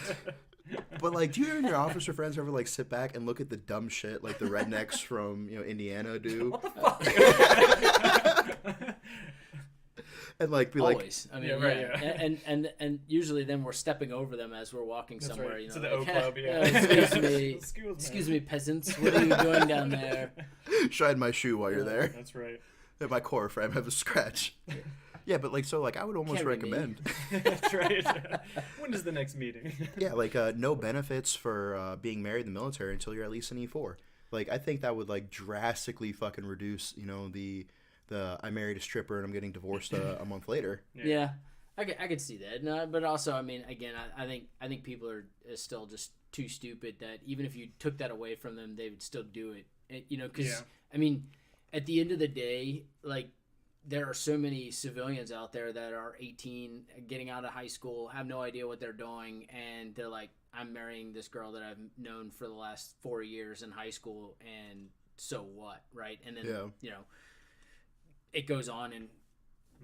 But like, do you and your officer friends ever like sit back and look at the dumb shit like the rednecks from What Indiana the do? fuck? And like be Always. like, I mean, Yeah, right, yeah. And usually then we're stepping over them as we're walking That's somewhere. right. You know, To the like, O Club, yeah. Excuse me, peasants. What are you doing down there? shine my shoe while you're there. That's right. And my core frame have a scratch. Yeah, but like, so like, I would almost Carry me. recommend. That's right. When is the next meeting? Yeah, like no benefits for being married in the military until you're at least an E4. Like, I think that would like drastically fucking reduce, the I married a stripper and I'm getting divorced a month later. Yeah, I could see that. No, but also, I mean, again, I think people are still just too stupid that even if you took that away from them, they would still do it. Because I mean, at the end of the day, like, there are so many civilians out there that are 18, getting out of high school, have no idea what they're doing, and they're like, I'm marrying this girl that I've known for the last 4 years in high school, and so what, right? And then, it goes on, and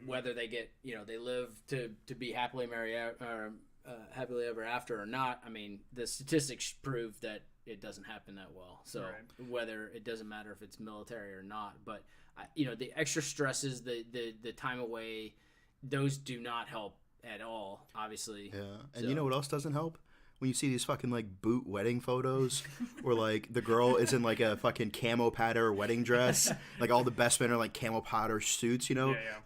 whether they get, they live to be happily married or happily ever after or not, I mean, the statistics prove that it doesn't happen that well. So whether it doesn't matter if it's military or not, but the extra stresses, the time away, those do not help at all, obviously. Yeah, and you know what else doesn't help? When you see these fucking like boot wedding photos where like the girl is in like a fucking camo powder wedding dress, like all the best men are like camo powder suits,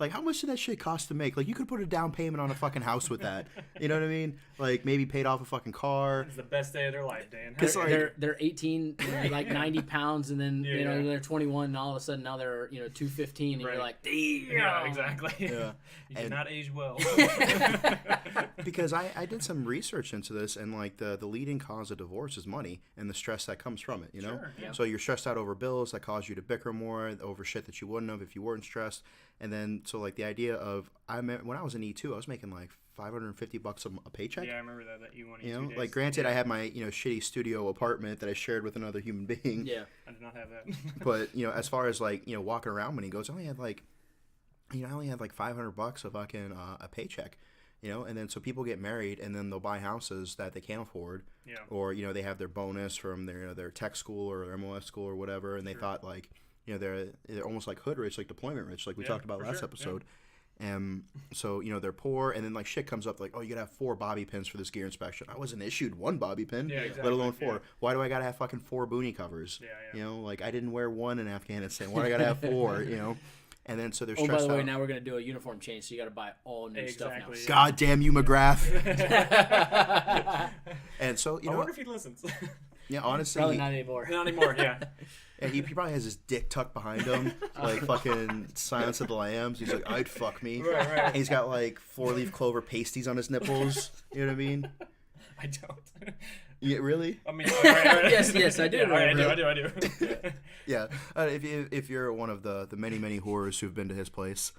like how much did that shit cost to make? Like you could put a down payment on a fucking house with that, you know what I mean? Like maybe paid off a fucking car. It's the best day of their life, Dan. Cause like, they're 18 and they're like 90 pounds, and then they're 21, and all of a sudden now they're 215, and you're like, damn. Yeah, exactly. Yeah. You did not age well. Because I did some research into this, and like the leading cause of divorce is money and the stress that comes from it, Sure, yeah. So you're stressed out over bills that cause you to bicker more over shit that you wouldn't have if you weren't stressed. And then so like the idea of when I was in E2, I was making like $550 a paycheck. Yeah, I remember that you wanted You 2 know, days. like granted, I had my shitty studio apartment that I shared with another human being. Yeah. I did not have that. But as far as like walking around when he goes, I only had like $500 of fucking a paycheck. And then so people get married and then they'll buy houses that they can't afford. Yeah. Or they have their bonus from their tech school or their MLS school or whatever, and they thought like they're almost like hood rich, like deployment rich, like we talked about last episode. And so they're poor, and then like shit comes up like, oh, you gotta have 4 bobby pins for this gear inspection. I wasn't issued 1 bobby pin, exactly. let alone 4. Why do I gotta have fucking 4 boonie covers? Like I didn't wear 1 in Afghanistan. Why do I gotta have 4? And then so they're stressed out. By the way, now we're gonna do a uniform change, so you gotta buy all new stuff now. Yeah. God damn you, McGrath. And so I wonder if he listens. Yeah, honestly, Probably not anymore. Not anymore. Yeah. Yeah, he probably has his dick tucked behind him, like fucking Silence of the Lambs. He's like, I'd fuck me. Right. And he's got like 4-leaf clover pasties on his nipples. You know what I mean? I don't. Yeah, really? I mean, all right. Yes, I do. Yeah, I do. Yeah. If you're one of the many whores who've been to his place,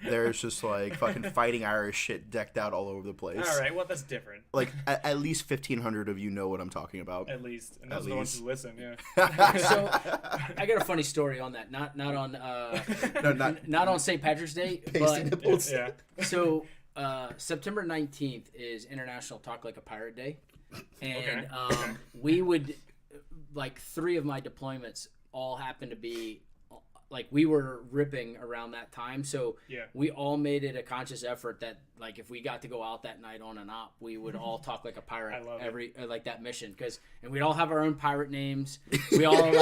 there's just like fucking Fighting Irish shit decked out all over the place. All right, well, that's different. Like at least 1,500 of you know what I'm talking about. At least, and those are the ones who listen. Yeah. So I got a funny story on that. Not on not on St. Patrick's Day, Pasty but nipples. Yeah. so September 19th is International Talk Like a Pirate Day. And we would, like 3 of my deployments all happened to be, like we were ripping around that time. So we all made it a conscious effort that like if we got to go out that night on an op, we would all talk like a pirate like that mission. And we'd all have our own pirate names. We all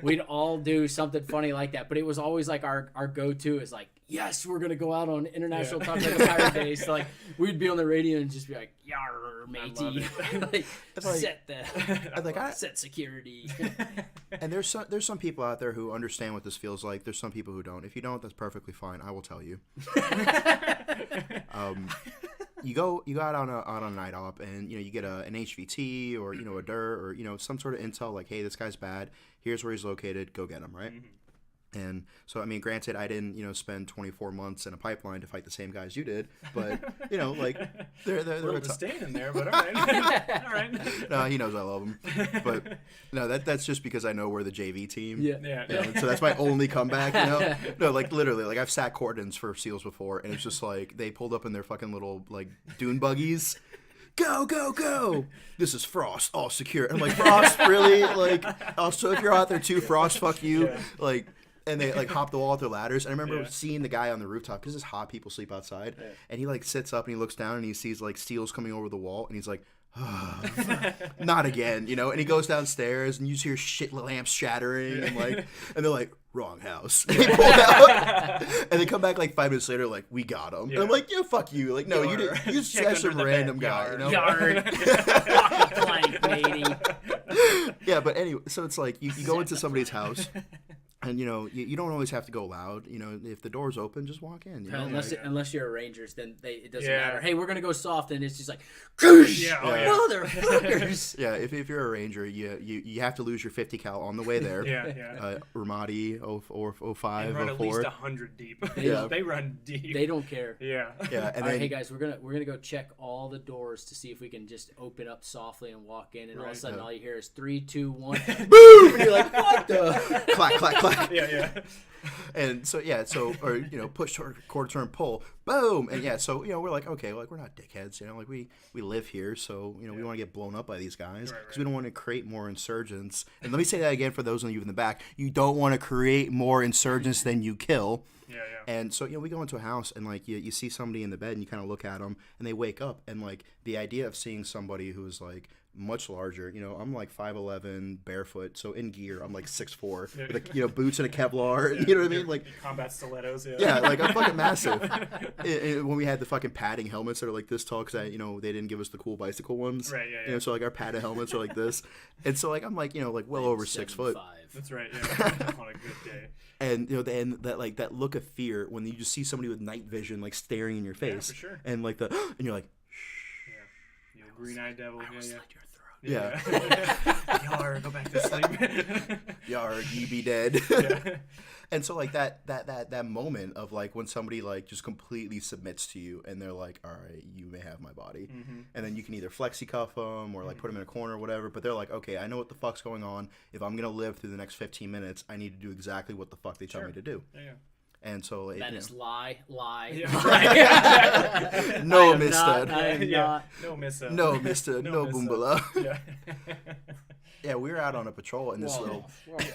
we'd all do something funny like that. But it was always like our go-to is like, yes, we're going to go out on International Talk Like a Pirate Day. So like we'd be on the radio and just be like, yar, matey. Set security. And there's some people out there who understand what this feels like. There's some people who don't. If you don't, that's perfectly fine. I will tell you. You go out on a night op, and you get an HVT or a DIR or some sort of intel like, hey, this guy's bad. Here's where he's located. Go get him, right? Mm-hmm. And so, I mean, granted, I didn't, spend 24 months in a pipeline to fight the same guys you did, but, like, they're a little disdain in there, but all right. All right. No, he knows I love him. But, no, that's just because I know we're the JV team. Yeah. So that's my only comeback, No, like, literally, like, I've sat cordons for SEALs before, and it's just like, they pulled up in their fucking little, like, dune buggies. Go, go, go. This is Frost, all secure. And I'm like, Frost, really? Like, also, if you're out there too, Frost, fuck you. Yeah. Like... And they like hop the wall with their ladders. And I remember seeing the guy on the rooftop because it's hot. People sleep outside. Yeah. And he like sits up and he looks down and he sees like steels coming over the wall. And he's like, oh, not again, And he goes downstairs and you just hear shit lamps shattering and they're like, wrong house. And they pull out and they come back like 5 minutes later like, we got him. Yeah. And I'm like, yeah, fuck you. Like, no, you didn't. You just said some random guy. Yard. Blank, lady. Yeah, but anyway, so it's like you go into somebody's house. And, you don't always have to go loud. If the door's open, just walk in. Unless you're a Rangers, then it doesn't matter. Hey, we're going to go soft, and it's just like, motherfuckers. Yeah, if you're a Ranger, you have to lose your 50 cal on the way there. Ramadi, 05, they run 04. At least 100 deep. They run deep. They don't care. Yeah. And all then, right, hey, guys, we're gonna go check all the doors to see if we can just open up softly and walk in, and all of a sudden all you hear is 3, 2, 1, boom! And you're like, what the? Clack, clack, clack. Yeah. And so or push quarter turn pull, boom, and so we're like, okay, like we're not dickheads, like we live here, so we want to get blown up by these guys because we don't want to create more insurgents. And let me say that again for those of you in the back: you don't want to create more insurgents than you kill. Yeah. And so we go into a house and like you see somebody in the bed and you kind of look at them and they wake up and like the idea of seeing somebody who's like much larger, I'm like 5'11", barefoot, so in gear I'm like 6'4", with boots and a Kevlar, you know what I mean, like combat stilettos. Yeah, like I'm fucking massive. When we had the fucking padding helmets that are like this tall, because they didn't give us the cool bicycle ones, right? Yeah. So like our padded helmets are like this, and so like I'm like like well over 6 foot. That's right. Yeah, on a good day. And and that look of fear when you just see somebody with night vision like staring in your face, for sure. and like and you're like, green-eyed devil. I almost slit your throat. Yeah. Yar, go back to sleep. Yar, ye be dead. Yeah. And so like that moment of like when somebody like just completely submits to you and they're like, all right, you may have my body. Mm-hmm. And then you can either flexi cuff them or like put them in a corner or whatever. But they're like, okay, I know what the fuck's going on. If I'm going to live through the next 15 minutes, I need to do exactly what the fuck they tell me to do. Yeah. And so That is lie. Yeah. Lie. No, I am mister. not- I am not. No, mister. No, mister. No, mister. boombala. Yeah. Yeah, we were out on a patrol in this little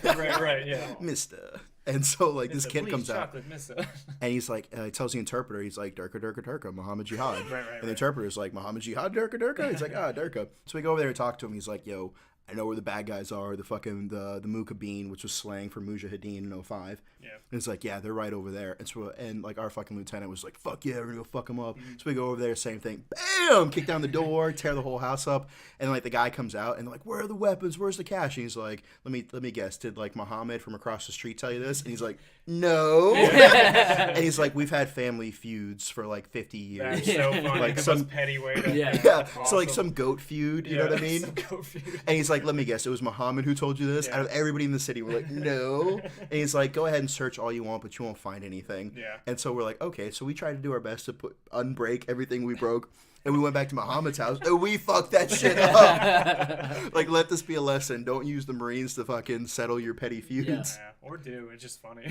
right, yeah. mister. And so like this Mister, kid please, comes out chocolate, mister. and he's like, he tells the interpreter, he's like, Durka, Durka, Durka, Muhammad Jihad. Right. And the interpreter's like, Muhammad Jihad, Durka, Durka? He's like, Durka. So we go over there and talk to him. He's like, yo, I know where the bad guys are. The fucking, the Mukabeen, which was slang for Mujahideen in 05. Yeah. And it's like, yeah, they're right over there. And so, and like our fucking lieutenant was like, fuck yeah, we're gonna go fuck them up. So we go over there, same thing. Bam! Kick down the door, tear the whole house up. And like the guy comes out and they're like, where are the weapons? Where's the cash? And he's like, let me guess. Did like Muhammad from across the street tell you this? And he's like, no. And he's like, we've had family feuds for like 50 years. That's so funny. Like The some- most petty way to. Yeah. Yeah, Awesome. so like some goat feud, you know what I mean? Some goat feud. And he's like, let me guess, it was Muhammad who told you this? Yeah. Out of everybody in the city, we're like, no. And he's like, go ahead and search all you want, but you won't find anything. Yeah. And so we're like, okay, so we tried to do our best to unbreak everything we broke. And we went back to Muhammad's house, and we fucked that shit up. Like, let this be a lesson. Don't use the Marines to fucking settle your petty feuds. Yeah, or do. It's just funny.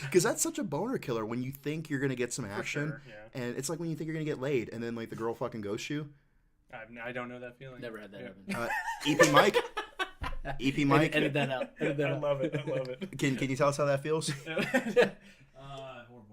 Because that's such a boner killer when you think you're going to get some action. sure, yeah. And it's like when you think you're going to get laid, and then, like, the girl fucking ghosts you. I don't know that feeling. Never had that Yeah. happen. EP Mike? EP Mike? Edit that out. Edit that I out. love it. I love it. Can you tell us how that feels? Horrible.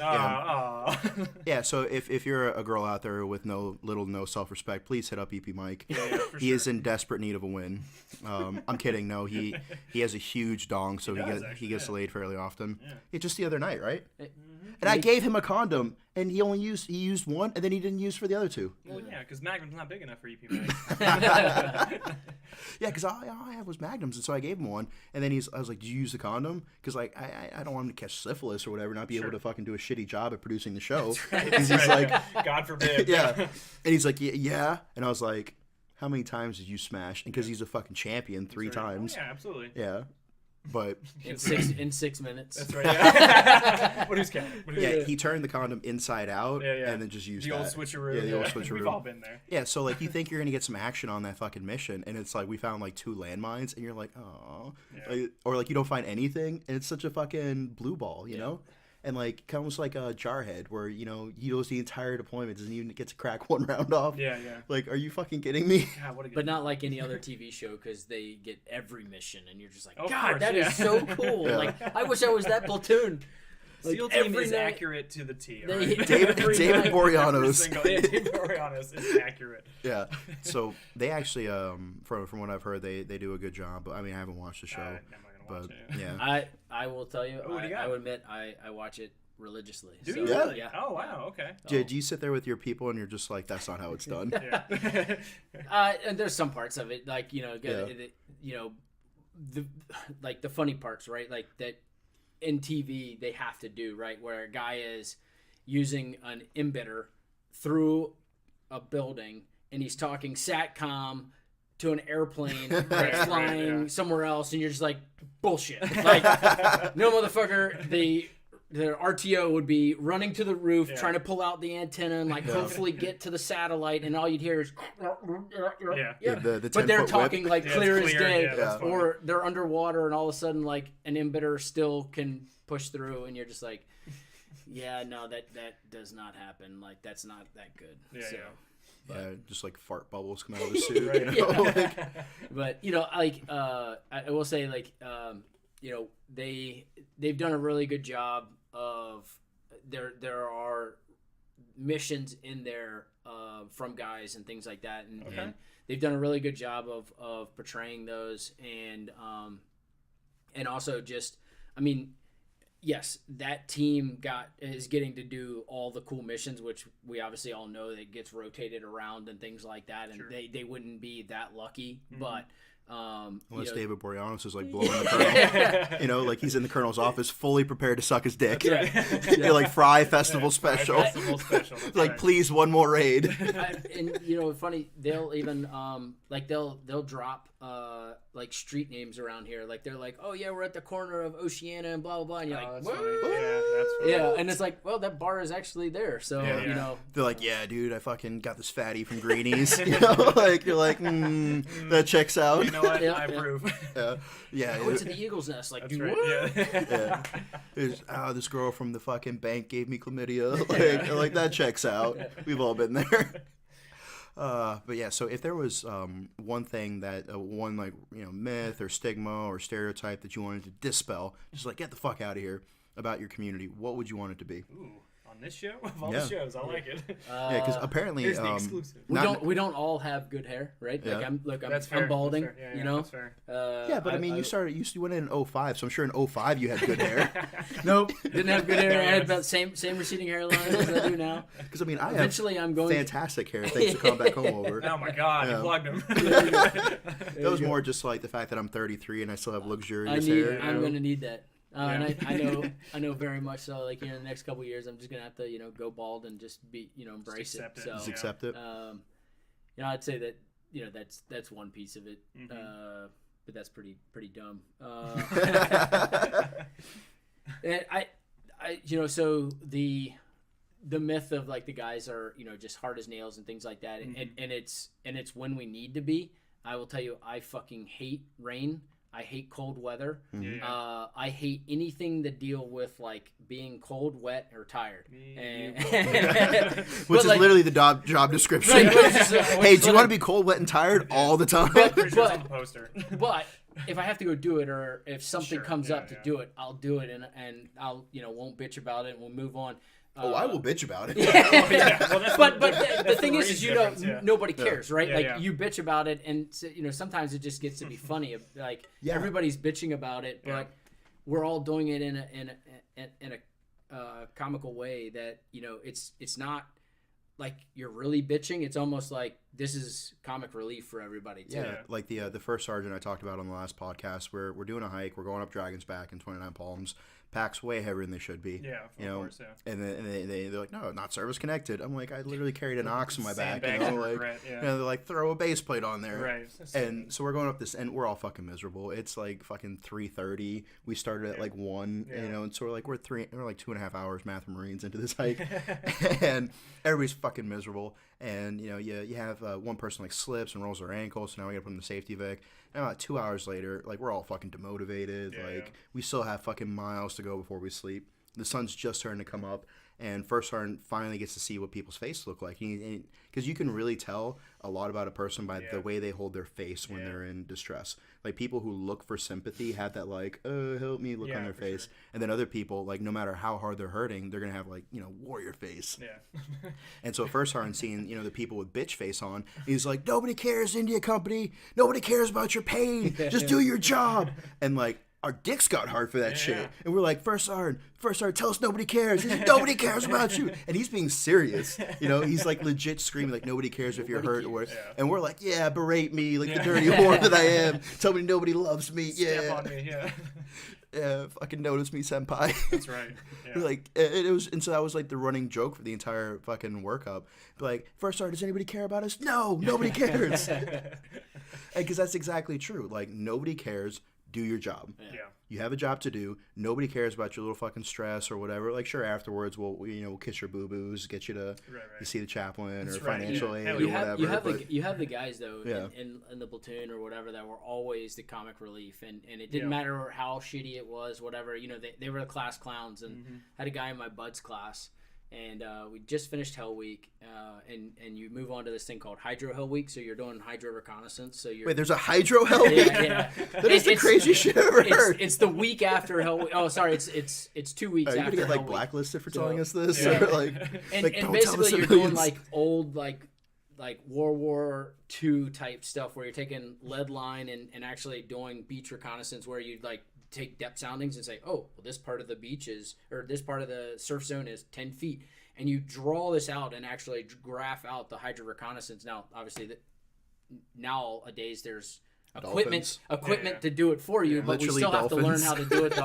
Aw. Yeah, so if you're a girl out there with no self-respect, please hit up EP Mike. Yeah, for He sure. is in desperate need of a win. I'm kidding. No, he has a huge dong, so He does, he actually, gets yeah. laid fairly often. Yeah. Yeah, just the other night, right? Mm-hmm. And I gave him a condom, and he used one, and then he didn't use for the other two. Well, yeah, because Magnum's not big enough for EP Mag. Yeah, because all I had was Magnums, and so I gave him one. And then I was like, "Did you use the condom?" Because like I don't want him to catch syphilis or whatever, not be able to fucking do a shitty job at producing the show. Because he's like, God forbid. yeah, and he's like, yeah, and I was like, how many times did you smash? And because he's a fucking champion, three times. Oh, yeah, absolutely. Yeah, but In 6 minutes. That's right. Yeah. What who's counting? yeah, he turned the condom inside out Yeah, yeah. and then just used The that. old switcheroo. Yeah, the old switcheroo. We've all been there. Yeah, so like you think you're gonna get some action on that fucking mission, and it's like we found like 2 landmines, and you're like, oh, Yeah. or like you don't find anything, and it's such a fucking blue ball, you know, and like almost like a Jarhead, where you know he goes the entire deployment, doesn't even get to crack one round off. Yeah, yeah. Like, are you fucking kidding me? God, what a good But not like any other TV show because they get every mission and you're just like, Of God, course, that is yeah. so cool. Yeah. Like, I wish I was that platoon. Like, SEAL team every is night- accurate to the T. They- Right? David Every David night. Every Boreanaz. single- yeah, David Boreanaz is accurate. Yeah. So they actually, from what I've heard, they do a good job. But I mean, I haven't watched the show, I'm not gonna watch but it. yeah. I will tell you, Oh, what do you I got? will admit, I watch it religiously. Do So, you Yeah. really? Yeah. Oh wow. Okay. Do you sit there with your people and you're just like, that's not how it's done? Yeah. And there's some parts of it, like the funny parts, right? Like that in TV they have to do, right? Where a guy is using an embedder through a building and he's talking SATCOM to an airplane that's Right, flying yeah. somewhere else, and you're just like, bullshit. Like, no, motherfucker. The RTO would be running to the roof, Yeah. trying to pull out the antenna and like hopefully get to the satellite, and all you'd hear is Yeah. The but they're 10-foot whip. talking like Yeah, clear it's as clear, day, yeah, that's funny. or they're underwater, and all of a sudden like an embedder still can push through, and you're just like, yeah, no, that does not happen. Like that's not that good. Yeah, so. yeah. Yeah, just like fart bubbles come out of the suit. Right. You know? Yeah. Like, But like I will say like they've done a really good job of there are missions in there from guys and things like that, and they've done a really good job of portraying those, and also just, I mean, yes, that team is getting to do all the cool missions, which we obviously all know that gets rotated around and things like that, and Sure. they wouldn't be that lucky, but Unless David Boreanaz is like blowing the colonel, you know, like he's in the colonel's office, fully prepared to suck his dick. You're like Fry Festival Special. That's like, right. please, one more raid. And you know, funny, they'll even like they'll drop like street names around here. Like they're like, oh yeah, we're at the corner of Oceana and blah blah blah. And you're Oh, like, that's what? funny. Yeah, that's funny. Yeah, and it's like, well, that bar is actually there. So you know, They're like, yeah, dude, I fucking got this fatty from Greenies. You know, like you're like, that checks out. You know what? Yeah, I approve. Yeah. I went to the Eagles Nest. Like, That's dude, right. what? Yeah. This girl from the fucking bank gave me chlamydia. Like that checks out. We've all been there. But yeah, so if there was one thing that one like myth or stigma or stereotype that you wanted to dispel, just like get the fuck out of here about your community, what would you want it to be? Ooh, on this show of all the shows, I like it. Yeah, because apparently Here's the exclusive. We don't all have good hair, right? Yeah. Like That's fair. I'm balding. That's fair. Yeah, you know. That's fair. Yeah, but I mean, you went in 05, so I'm sure in 05 you had good hair. Nope, didn't have good hair. I had about same receding hairline as I do now. Because I mean, I Eventually, have I'm going fantastic hair thanks to Come Back Home over. Oh my God, Yeah. you plugged him. That was more just like the fact that I'm 33 and I still have luxurious I'm hair. going to need that. And Yeah. I know very much so. Like in the next couple of years, I'm just gonna have to go bald and just be embrace it. accept it. So Just accept it. I'd say that that's one piece of it. Mm-hmm. But that's pretty dumb. And so the myth of like the guys are just hard as nails and things like that, Mm-hmm. and it's when we need to be. I will tell you, I fucking hate rain. I hate cold weather. Yeah. I hate anything that deal with like being cold, wet, or tired. Which is literally the job description. Right, which is, Hey, do you want to be cold, wet, and tired all the time? Pretty sure it's on the poster. But if I have to go do it, or if something Sure, comes yeah, up to do it, I'll do it, and I'll won't bitch about it, and we'll move on. I will bitch about it. Well, that's But that's the thing range is, difference, yeah. nobody cares, right? Yeah, like yeah. you bitch about it, and sometimes it just gets to be funny. Like Yeah. everybody's bitching about it, but Yeah. we're all doing it in a comical way that it's not like you're really bitching. It's almost like this is comic relief for everybody too. Yeah, like the first sergeant I talked about on the last podcast, we're doing a hike. We're going up Dragon's Back in 29 Palms. Pack's way heavier than they should be. Yeah, of course, yeah. And then they're like, no, not service connected. I'm like, I literally carried an ox in my back. Sandbags and Like, regret, yeah. they're like, throw a base plate on there. Right. And so we're going up this, and we're all fucking miserable. It's like fucking 3:30. We started at like 1, Yeah. and so we're like 2.5 hours math and Marines into this hike, and everybody's fucking miserable. And you have one person like slips and rolls their ankle, so now we got to put them in the safety vic. And about 2 hours later, like we're all fucking demotivated. We still have fucking miles to go before we sleep. The sun's just starting to come up, and First Sergeant finally gets to see what people's faces look like. Because you can really tell a lot about a person by the way they hold their face when they're in distress. Like people who look for sympathy have that like, oh, help me look on their face. Sure. And then other people, like no matter how hard they're hurting, they're going to have like, warrior face. Yeah. And so First Sergeant seeing, the people with bitch face on, he's like, nobody cares, India Company. Nobody cares about your pain. Just do your job. And like, our dicks got hard for that shit. And we're like, First Sergeant, tell us nobody cares. He's like, nobody cares about you. And he's being serious. He's like legit screaming like nobody cares if you're hurt. And we're like, yeah, berate me like the dirty whore that I am. Tell me nobody loves me. Step on me, yeah. Yeah, fucking notice me, senpai. That's right. Yeah. Like it was, and so that was like the running joke for the entire fucking workup. But like, First Sergeant, does anybody care about us? No, nobody cares. Because that's exactly true. Like nobody cares. Do your job. Yeah. You have a job to do. Nobody cares about your little fucking stress or whatever. Like, sure, afterwards we'll kiss your boo-boos, get you to to see the chaplain or financial aid or whatever. You have the guys though in the platoon or whatever that were always the comic relief, and it didn't matter how shitty it was, whatever. They were the class clowns, and had a guy in my buds class. And we just finished Hell Week, and you move on to this thing called Hydro Hell Week. So you're doing hydro reconnaissance. So you're Wait, there's a Hydro Hell Week? Yeah. That is the craziest shit I've ever heard. It's the week after Hell Week. Oh, sorry, it's 2 weeks Are you after gonna get Hell blacklisted for So, telling us this? yeah. Or like, and don't basically tell the you're civilians. doing like old like World War II type stuff where you're taking lead line and actually doing beach reconnaissance where you like take depth soundings and say, oh, well, this part of the beach is, or this part of the surf zone is 10 feet. And you draw this out and actually graph out the hydro reconnaissance. Now, obviously, nowadays there's equipment to do it for you, but Literally we still have to learn dolphins. how to do it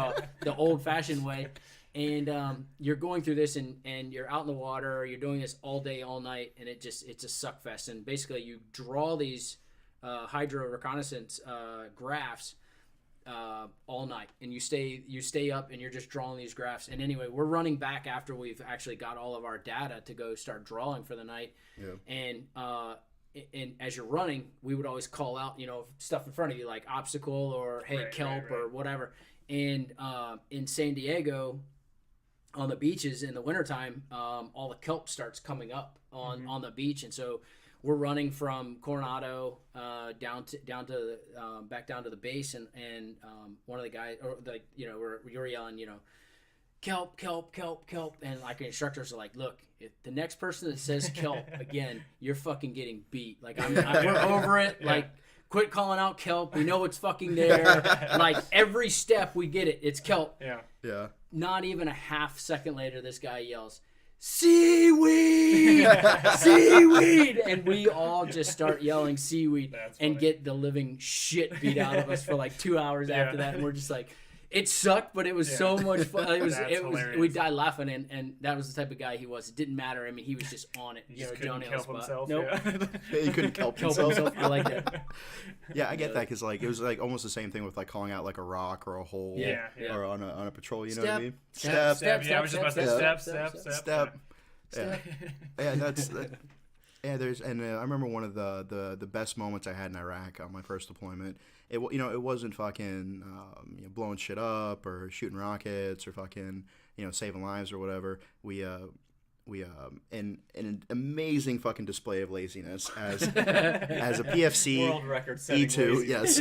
the old-fashioned way. And you're going through this, and you're out in the water. You're doing this all day, all night, and it's a suck fest. And basically, you draw these hydro reconnaissance graphs all night, and you stay up, and you're just drawing these graphs. And anyway, we're running back after we've actually got all of our data to go start drawing for the night. Yeah. And as you're running, we would always call out, stuff in front of you like obstacle or hey, kelp or whatever. And in San Diego, on the beaches in the wintertime, all the kelp starts coming up on the beach, and so we're running from Coronado down to back down to the base, and one of the guys, or you're yelling, kelp, kelp, kelp, kelp, and like the instructors are like, look, if the next person that says kelp again, you're fucking getting beat. Like we're over it. Yeah. Like, quit calling out kelp. We know it's fucking there. Like every step we get it. It's kelp. Yeah. Yeah. Not even a half second later, this guy yells, seaweed, seaweed, and we all just start yelling seaweed and get the living shit beat out of us for like 2 hours after that, and we're just like, it sucked, but it was so much fun. It was we died laughing, and that was the type of guy he was. It didn't matter. I mean, he was just on it. He couldn't help himself. Nope. Yeah. He couldn't help himself. I like that. Yeah, I get that, because like it was like almost the same thing with like calling out like a rock or a hole or on a patrol. You know what I mean? Step. Yeah, I was just about to say step. Yeah, that's. Yeah, I remember one of the best moments I had in Iraq on my first deployment. It wasn't fucking blowing shit up or shooting rockets or fucking saving lives or whatever. We in an amazing fucking display of laziness as a PFC world record E2. Yes,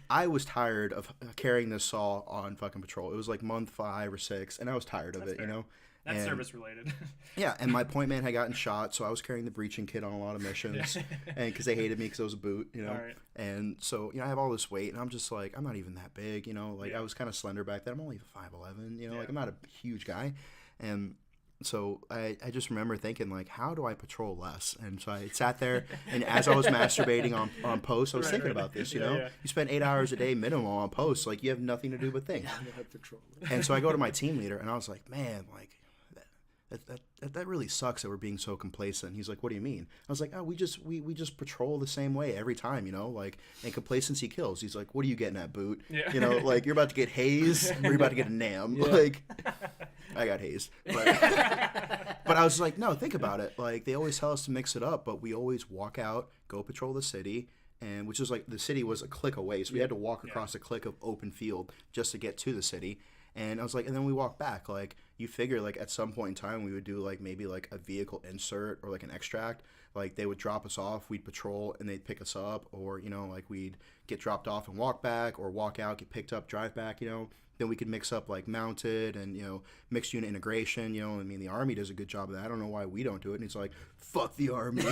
I was tired of carrying this saw on fucking patrol. It was like month 5 or 6, and I was tired of it. Fair. That's service related. Yeah, and my point man had gotten shot, so I was carrying the breaching kit on a lot of missions, and because they hated me because I was a boot, Right. And so I have all this weight, and I'm just like, I'm not even that big, I was kind of slender back then. I'm only 5'11", like I'm not a huge guy, and so I just remember thinking like, how do I patrol less? And so I sat there, and as I was masturbating on post, I was thinking about this. You spend 8 hours a day minimum on post, like you have nothing to do but think. And so I go to my team leader, and I was like, man, like. That really sucks that we're being so complacent. He's like, what do you mean? I was like, oh, we just patrol the same way every time, like, and complacency kills. He's like, what are you getting at, boot? Yeah. Like you're about to get hazed or you're about to get a NAM. Yeah. Like, I got hazed. But I was like, no, think about it. Like, they always tell us to mix it up, but we always walk out, go patrol the city, and which is like the city was a click away. So we had to walk across a click of open field just to get to the city. And I was like, and then we walk back. Like, you figure, like, at some point in time, we would do, like, maybe, like, a vehicle insert or, like, an extract. Like, they would drop us off, we'd patrol, and they'd pick us up. Or, like, we'd get dropped off and walk back, or walk out, get picked up, drive back, Then we could mix up, like, mounted and, mixed unit integration, I mean, the Army does a good job of that. I don't know why we don't do it. And he's like, fuck the Army.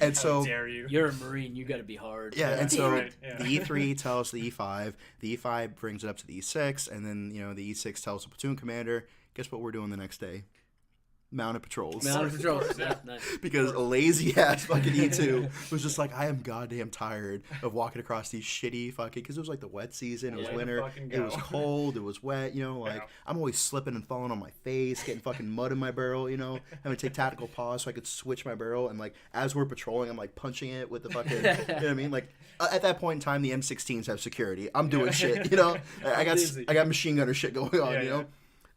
And so... How dare you? You're a Marine. You got to be hard. Yeah, and so the E3 tells the E5. The E5 brings it up to the E6. And then, the E6 tells the platoon commander, guess what we're doing the next day? Mounted patrols. Mounted patrols, yeah. Nice. Because a lazy-ass fucking E2 was just like, I am goddamn tired of walking across these shitty fucking... Because it was like the wet season, it was winter, it was cold, it was wet, I'm always slipping and falling on my face, getting fucking mud in my barrel, having to take tactical pause so I could switch my barrel, and like, as we're patrolling, I'm like punching it with the fucking... you know what I mean? Like, at that point in time, the M16s have security. I'm doing shit, I got machine gunner shit going on,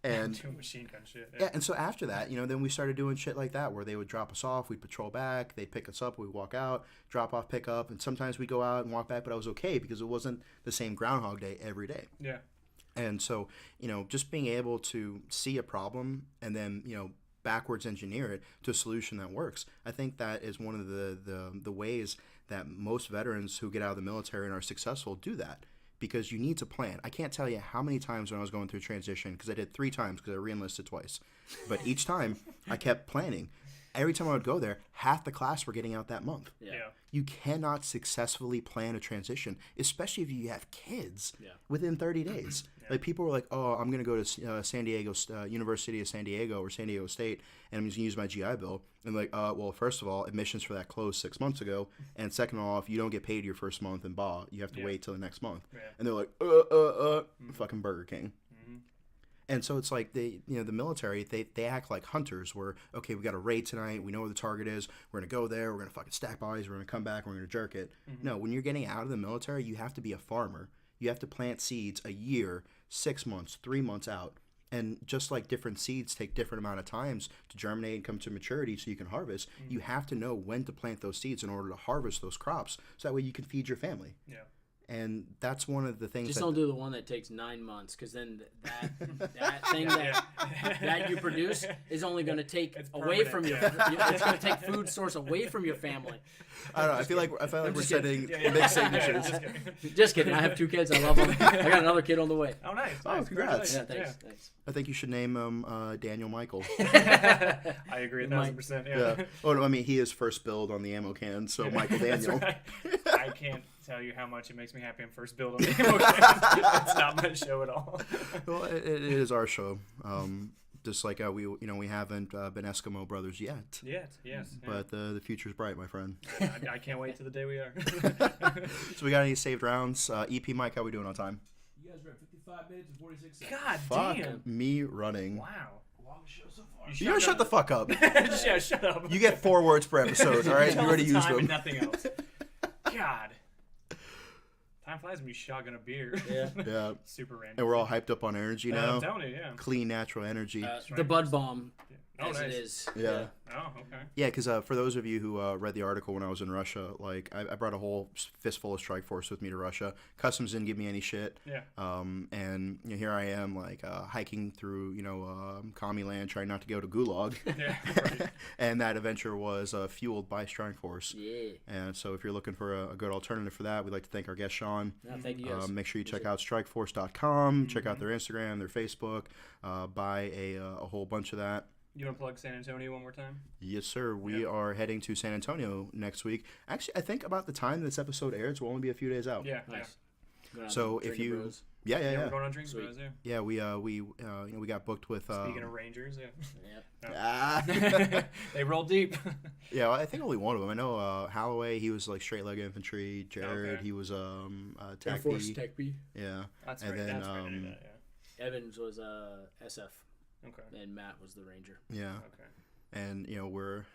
And machine gun shit. Yeah, and so after that, then we started doing shit like that where they would drop us off, we'd patrol back, they'd pick us up, we'd walk out, drop off, pick up, and sometimes we'd go out and walk back, but I was okay because it wasn't the same Groundhog Day every day. Yeah. And so, just being able to see a problem and then, backwards engineer it to a solution that works. I think that is one of the ways that most veterans who get out of the military and are successful do that. Because you need to plan. I can't tell you how many times when I was going through transition, because I did 3 times because I re-enlisted twice. But each time, I kept planning. every time I would go there, half the class were getting out that month. Yeah. You cannot successfully plan a transition, especially if you have kids Yeah. within 30 days. Yeah. Like people were like, oh, I'm going to go to San Diego, University of San Diego or San Diego State, and I'm just going to use my GI Bill. And like, well, first of all, admissions for that closed 6 months ago. And second of all, if you don't get paid your first month in BA, you have to wait till the next month. Yeah. And they're like, fucking Burger King. Mm-hmm. And so it's like the military, they act like hunters where, okay, we got a raid tonight. We know where the target is. We're going to go there. We're going to fucking stack bodies. We're going to come back. We're going to jerk it. Mm-hmm. No, when you're getting out of the military, you have to be a farmer. You have to plant seeds a year, 6 months, 3 months out. And just like different seeds take different amount of times to germinate and come to maturity so you can harvest, you have to know when to plant those seeds in order to harvest those crops. So that way you can feed your family. Yeah. And that's one of the things. Just that don't do the one that takes 9 months, because then that thing that you produce is only going to take It's away from your. permanent, It's going to take food source away from your family. I don't know. I feel like we're just setting kidding. mixed signatures. Just kidding. Just kidding. I have 2 kids. I love them. I got another kid on the way. Oh, nice. Oh, nice. congrats. Yeah, Congratulations. thanks. I think you should name him Daniel Michael. I agree 1,000%. Yeah. Yeah. Oh no, I mean he is first build on the ammo can, so Michael That's Daniel. right. I can't tell you how much it makes me happy I'm first build on the ammo can. It's not my show at all. Well, it is our show. Just like we haven't been Eskimo brothers yet. Yes. Yeah. But the future's bright, my friend. I can't wait till the day we are. So we got any saved rounds? EP Mike, how we doing on time? You guys are at 55 minutes and 46 seconds. God Fuck damn. me running. Wow. Longest show so far. You gotta shut the fuck up. Yeah, shut up. You get 4 words per episode, all right? You Tell already us used time them. and nothing else. God. Time flies when you shotgun a beer. Yeah. Yeah. Super random. And we're all hyped up on energy now. I'm telling you, yeah. Clean, natural energy. The Bud Bomb, Oh, as nice. it is. Yeah. Oh, okay. Yeah, because for those of you who read the article when I was in Russia, like I brought a whole fistful of Strikeforce with me to Russia. Customs didn't give me any shit. Yeah. And here I am, like hiking through, commie land, trying not to go to Gulag. Yeah, right. And that adventure was fueled by Strikeforce. Yeah. And so if you're looking for a good alternative for that, we'd like to thank our guest Sean. No, thank you guys. Make sure you check out strikeforce.com. Check out their Instagram, their Facebook. Buy a whole bunch of that. You want to plug San Antonio one more time? Yes, sir. We are heading to San Antonio next week. Actually, I think about the time this episode airs, we'll only be a few days out. Yeah. Nice. Going out So to if Drinking you, Bros. yeah, We're going on Drinks Sweet. Bros, yeah. yeah, we got booked with. Speaking of Rangers, yeah. Ah. They roll deep. Yeah, I think only one of them. I know Holloway. He was like straight leg infantry. Jared, Okay. he was Air TAC Force B. Tech B. Yeah, That's And right. then, That's right. I knew that, yeah. Evans was SF, Okay. and Matt was the Ranger. yeah, Okay. and we're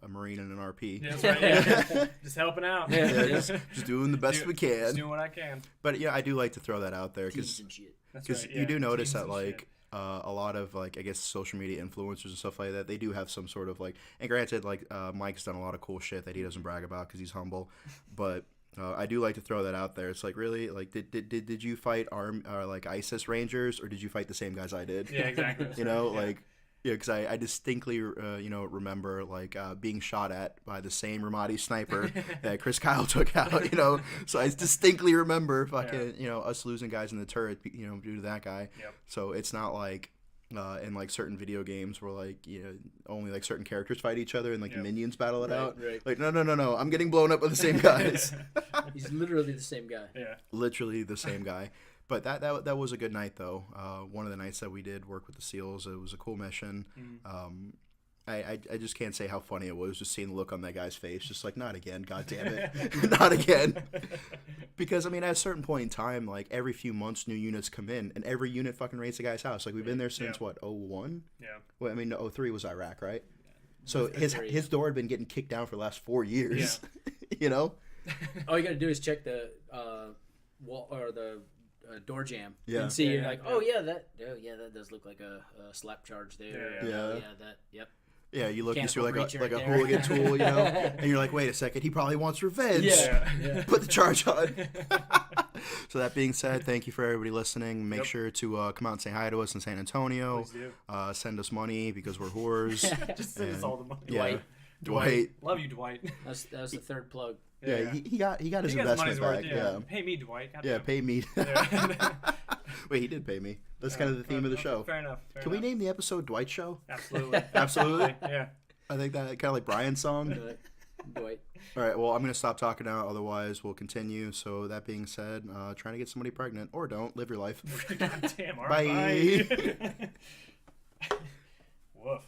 a Marine and an RP. Yeah, that's right. Yeah. Just helping out. Yeah, just doing the best we Just can. doing what I can. But yeah, I do like to throw that out there Teams because and shit. That's because right, you yeah. do notice Teams that and shit. like a lot of like I guess social media influencers and stuff like that, they do have some sort of like, and granted like Mike's done a lot of cool shit that he doesn't brag about because he's humble, but I do like to throw that out there. It's like, really, like did you fight like ISIS Rangers, or did you fight the same guys I did? Yeah, exactly. That's You know, right, yeah. like. Yeah, because I distinctly, remember like being shot at by the same Ramadi sniper that Chris Kyle took out. So I distinctly remember fucking, us losing guys in the turret, due to that guy. Yep. So it's not like in like certain video games where like only like certain characters fight each other and like the Yep. minions battle it Right, out. right. Like no, I'm getting blown up by the same guys. He's literally the same guy. Yeah. Literally the same guy. But that was a good night though. One of the nights that we did work with the SEALs, it was a cool mission. I just can't say how funny it was just seeing the look on that guy's face, just like, not again, god damn it, not again. Because I mean, at a certain point in time, like every few months, new units come in, and every unit fucking raids the guy's house. Like we've been there since Yeah. what, 01? Yeah. Well, I mean, 03 was Iraq, right? So That's right. his door had been getting kicked down for the last 4 years. You know? All you gotta do is check the wall or the door jam Yeah. and see. Yeah, You're yeah, like, yeah. that does look like a slap charge there. Yeah, yeah. Yep. Yeah, you look, you see Mechanical like a breach right there. hooligan tool, and you're like, wait a second, he probably wants revenge. Yeah. Put the charge on. So that being said, thank you for everybody listening. Make Yep. sure to come out and say hi to us in San Antonio. Please Send us money because we're whores. Just send us And- all the money. Yeah. Dwight. Dwight. Love you, Dwight. That was the third plug. Yeah, he got his He got his investment money's back. worth. Yeah. Pay me, Dwight. God Yeah, damn. pay me. Yeah. Wait, he did pay me. That's kind of the theme of the show. Fair enough. Can we name the episode Dwight Show? Absolutely. Absolutely. Yeah. I think that kind of like Brian's song. Dwight. All right, well, I'm going to stop talking now. Otherwise, we'll continue. So that being said, trying to get somebody pregnant or don't. Live your life. God damn. All Bye. right, bye. Woof.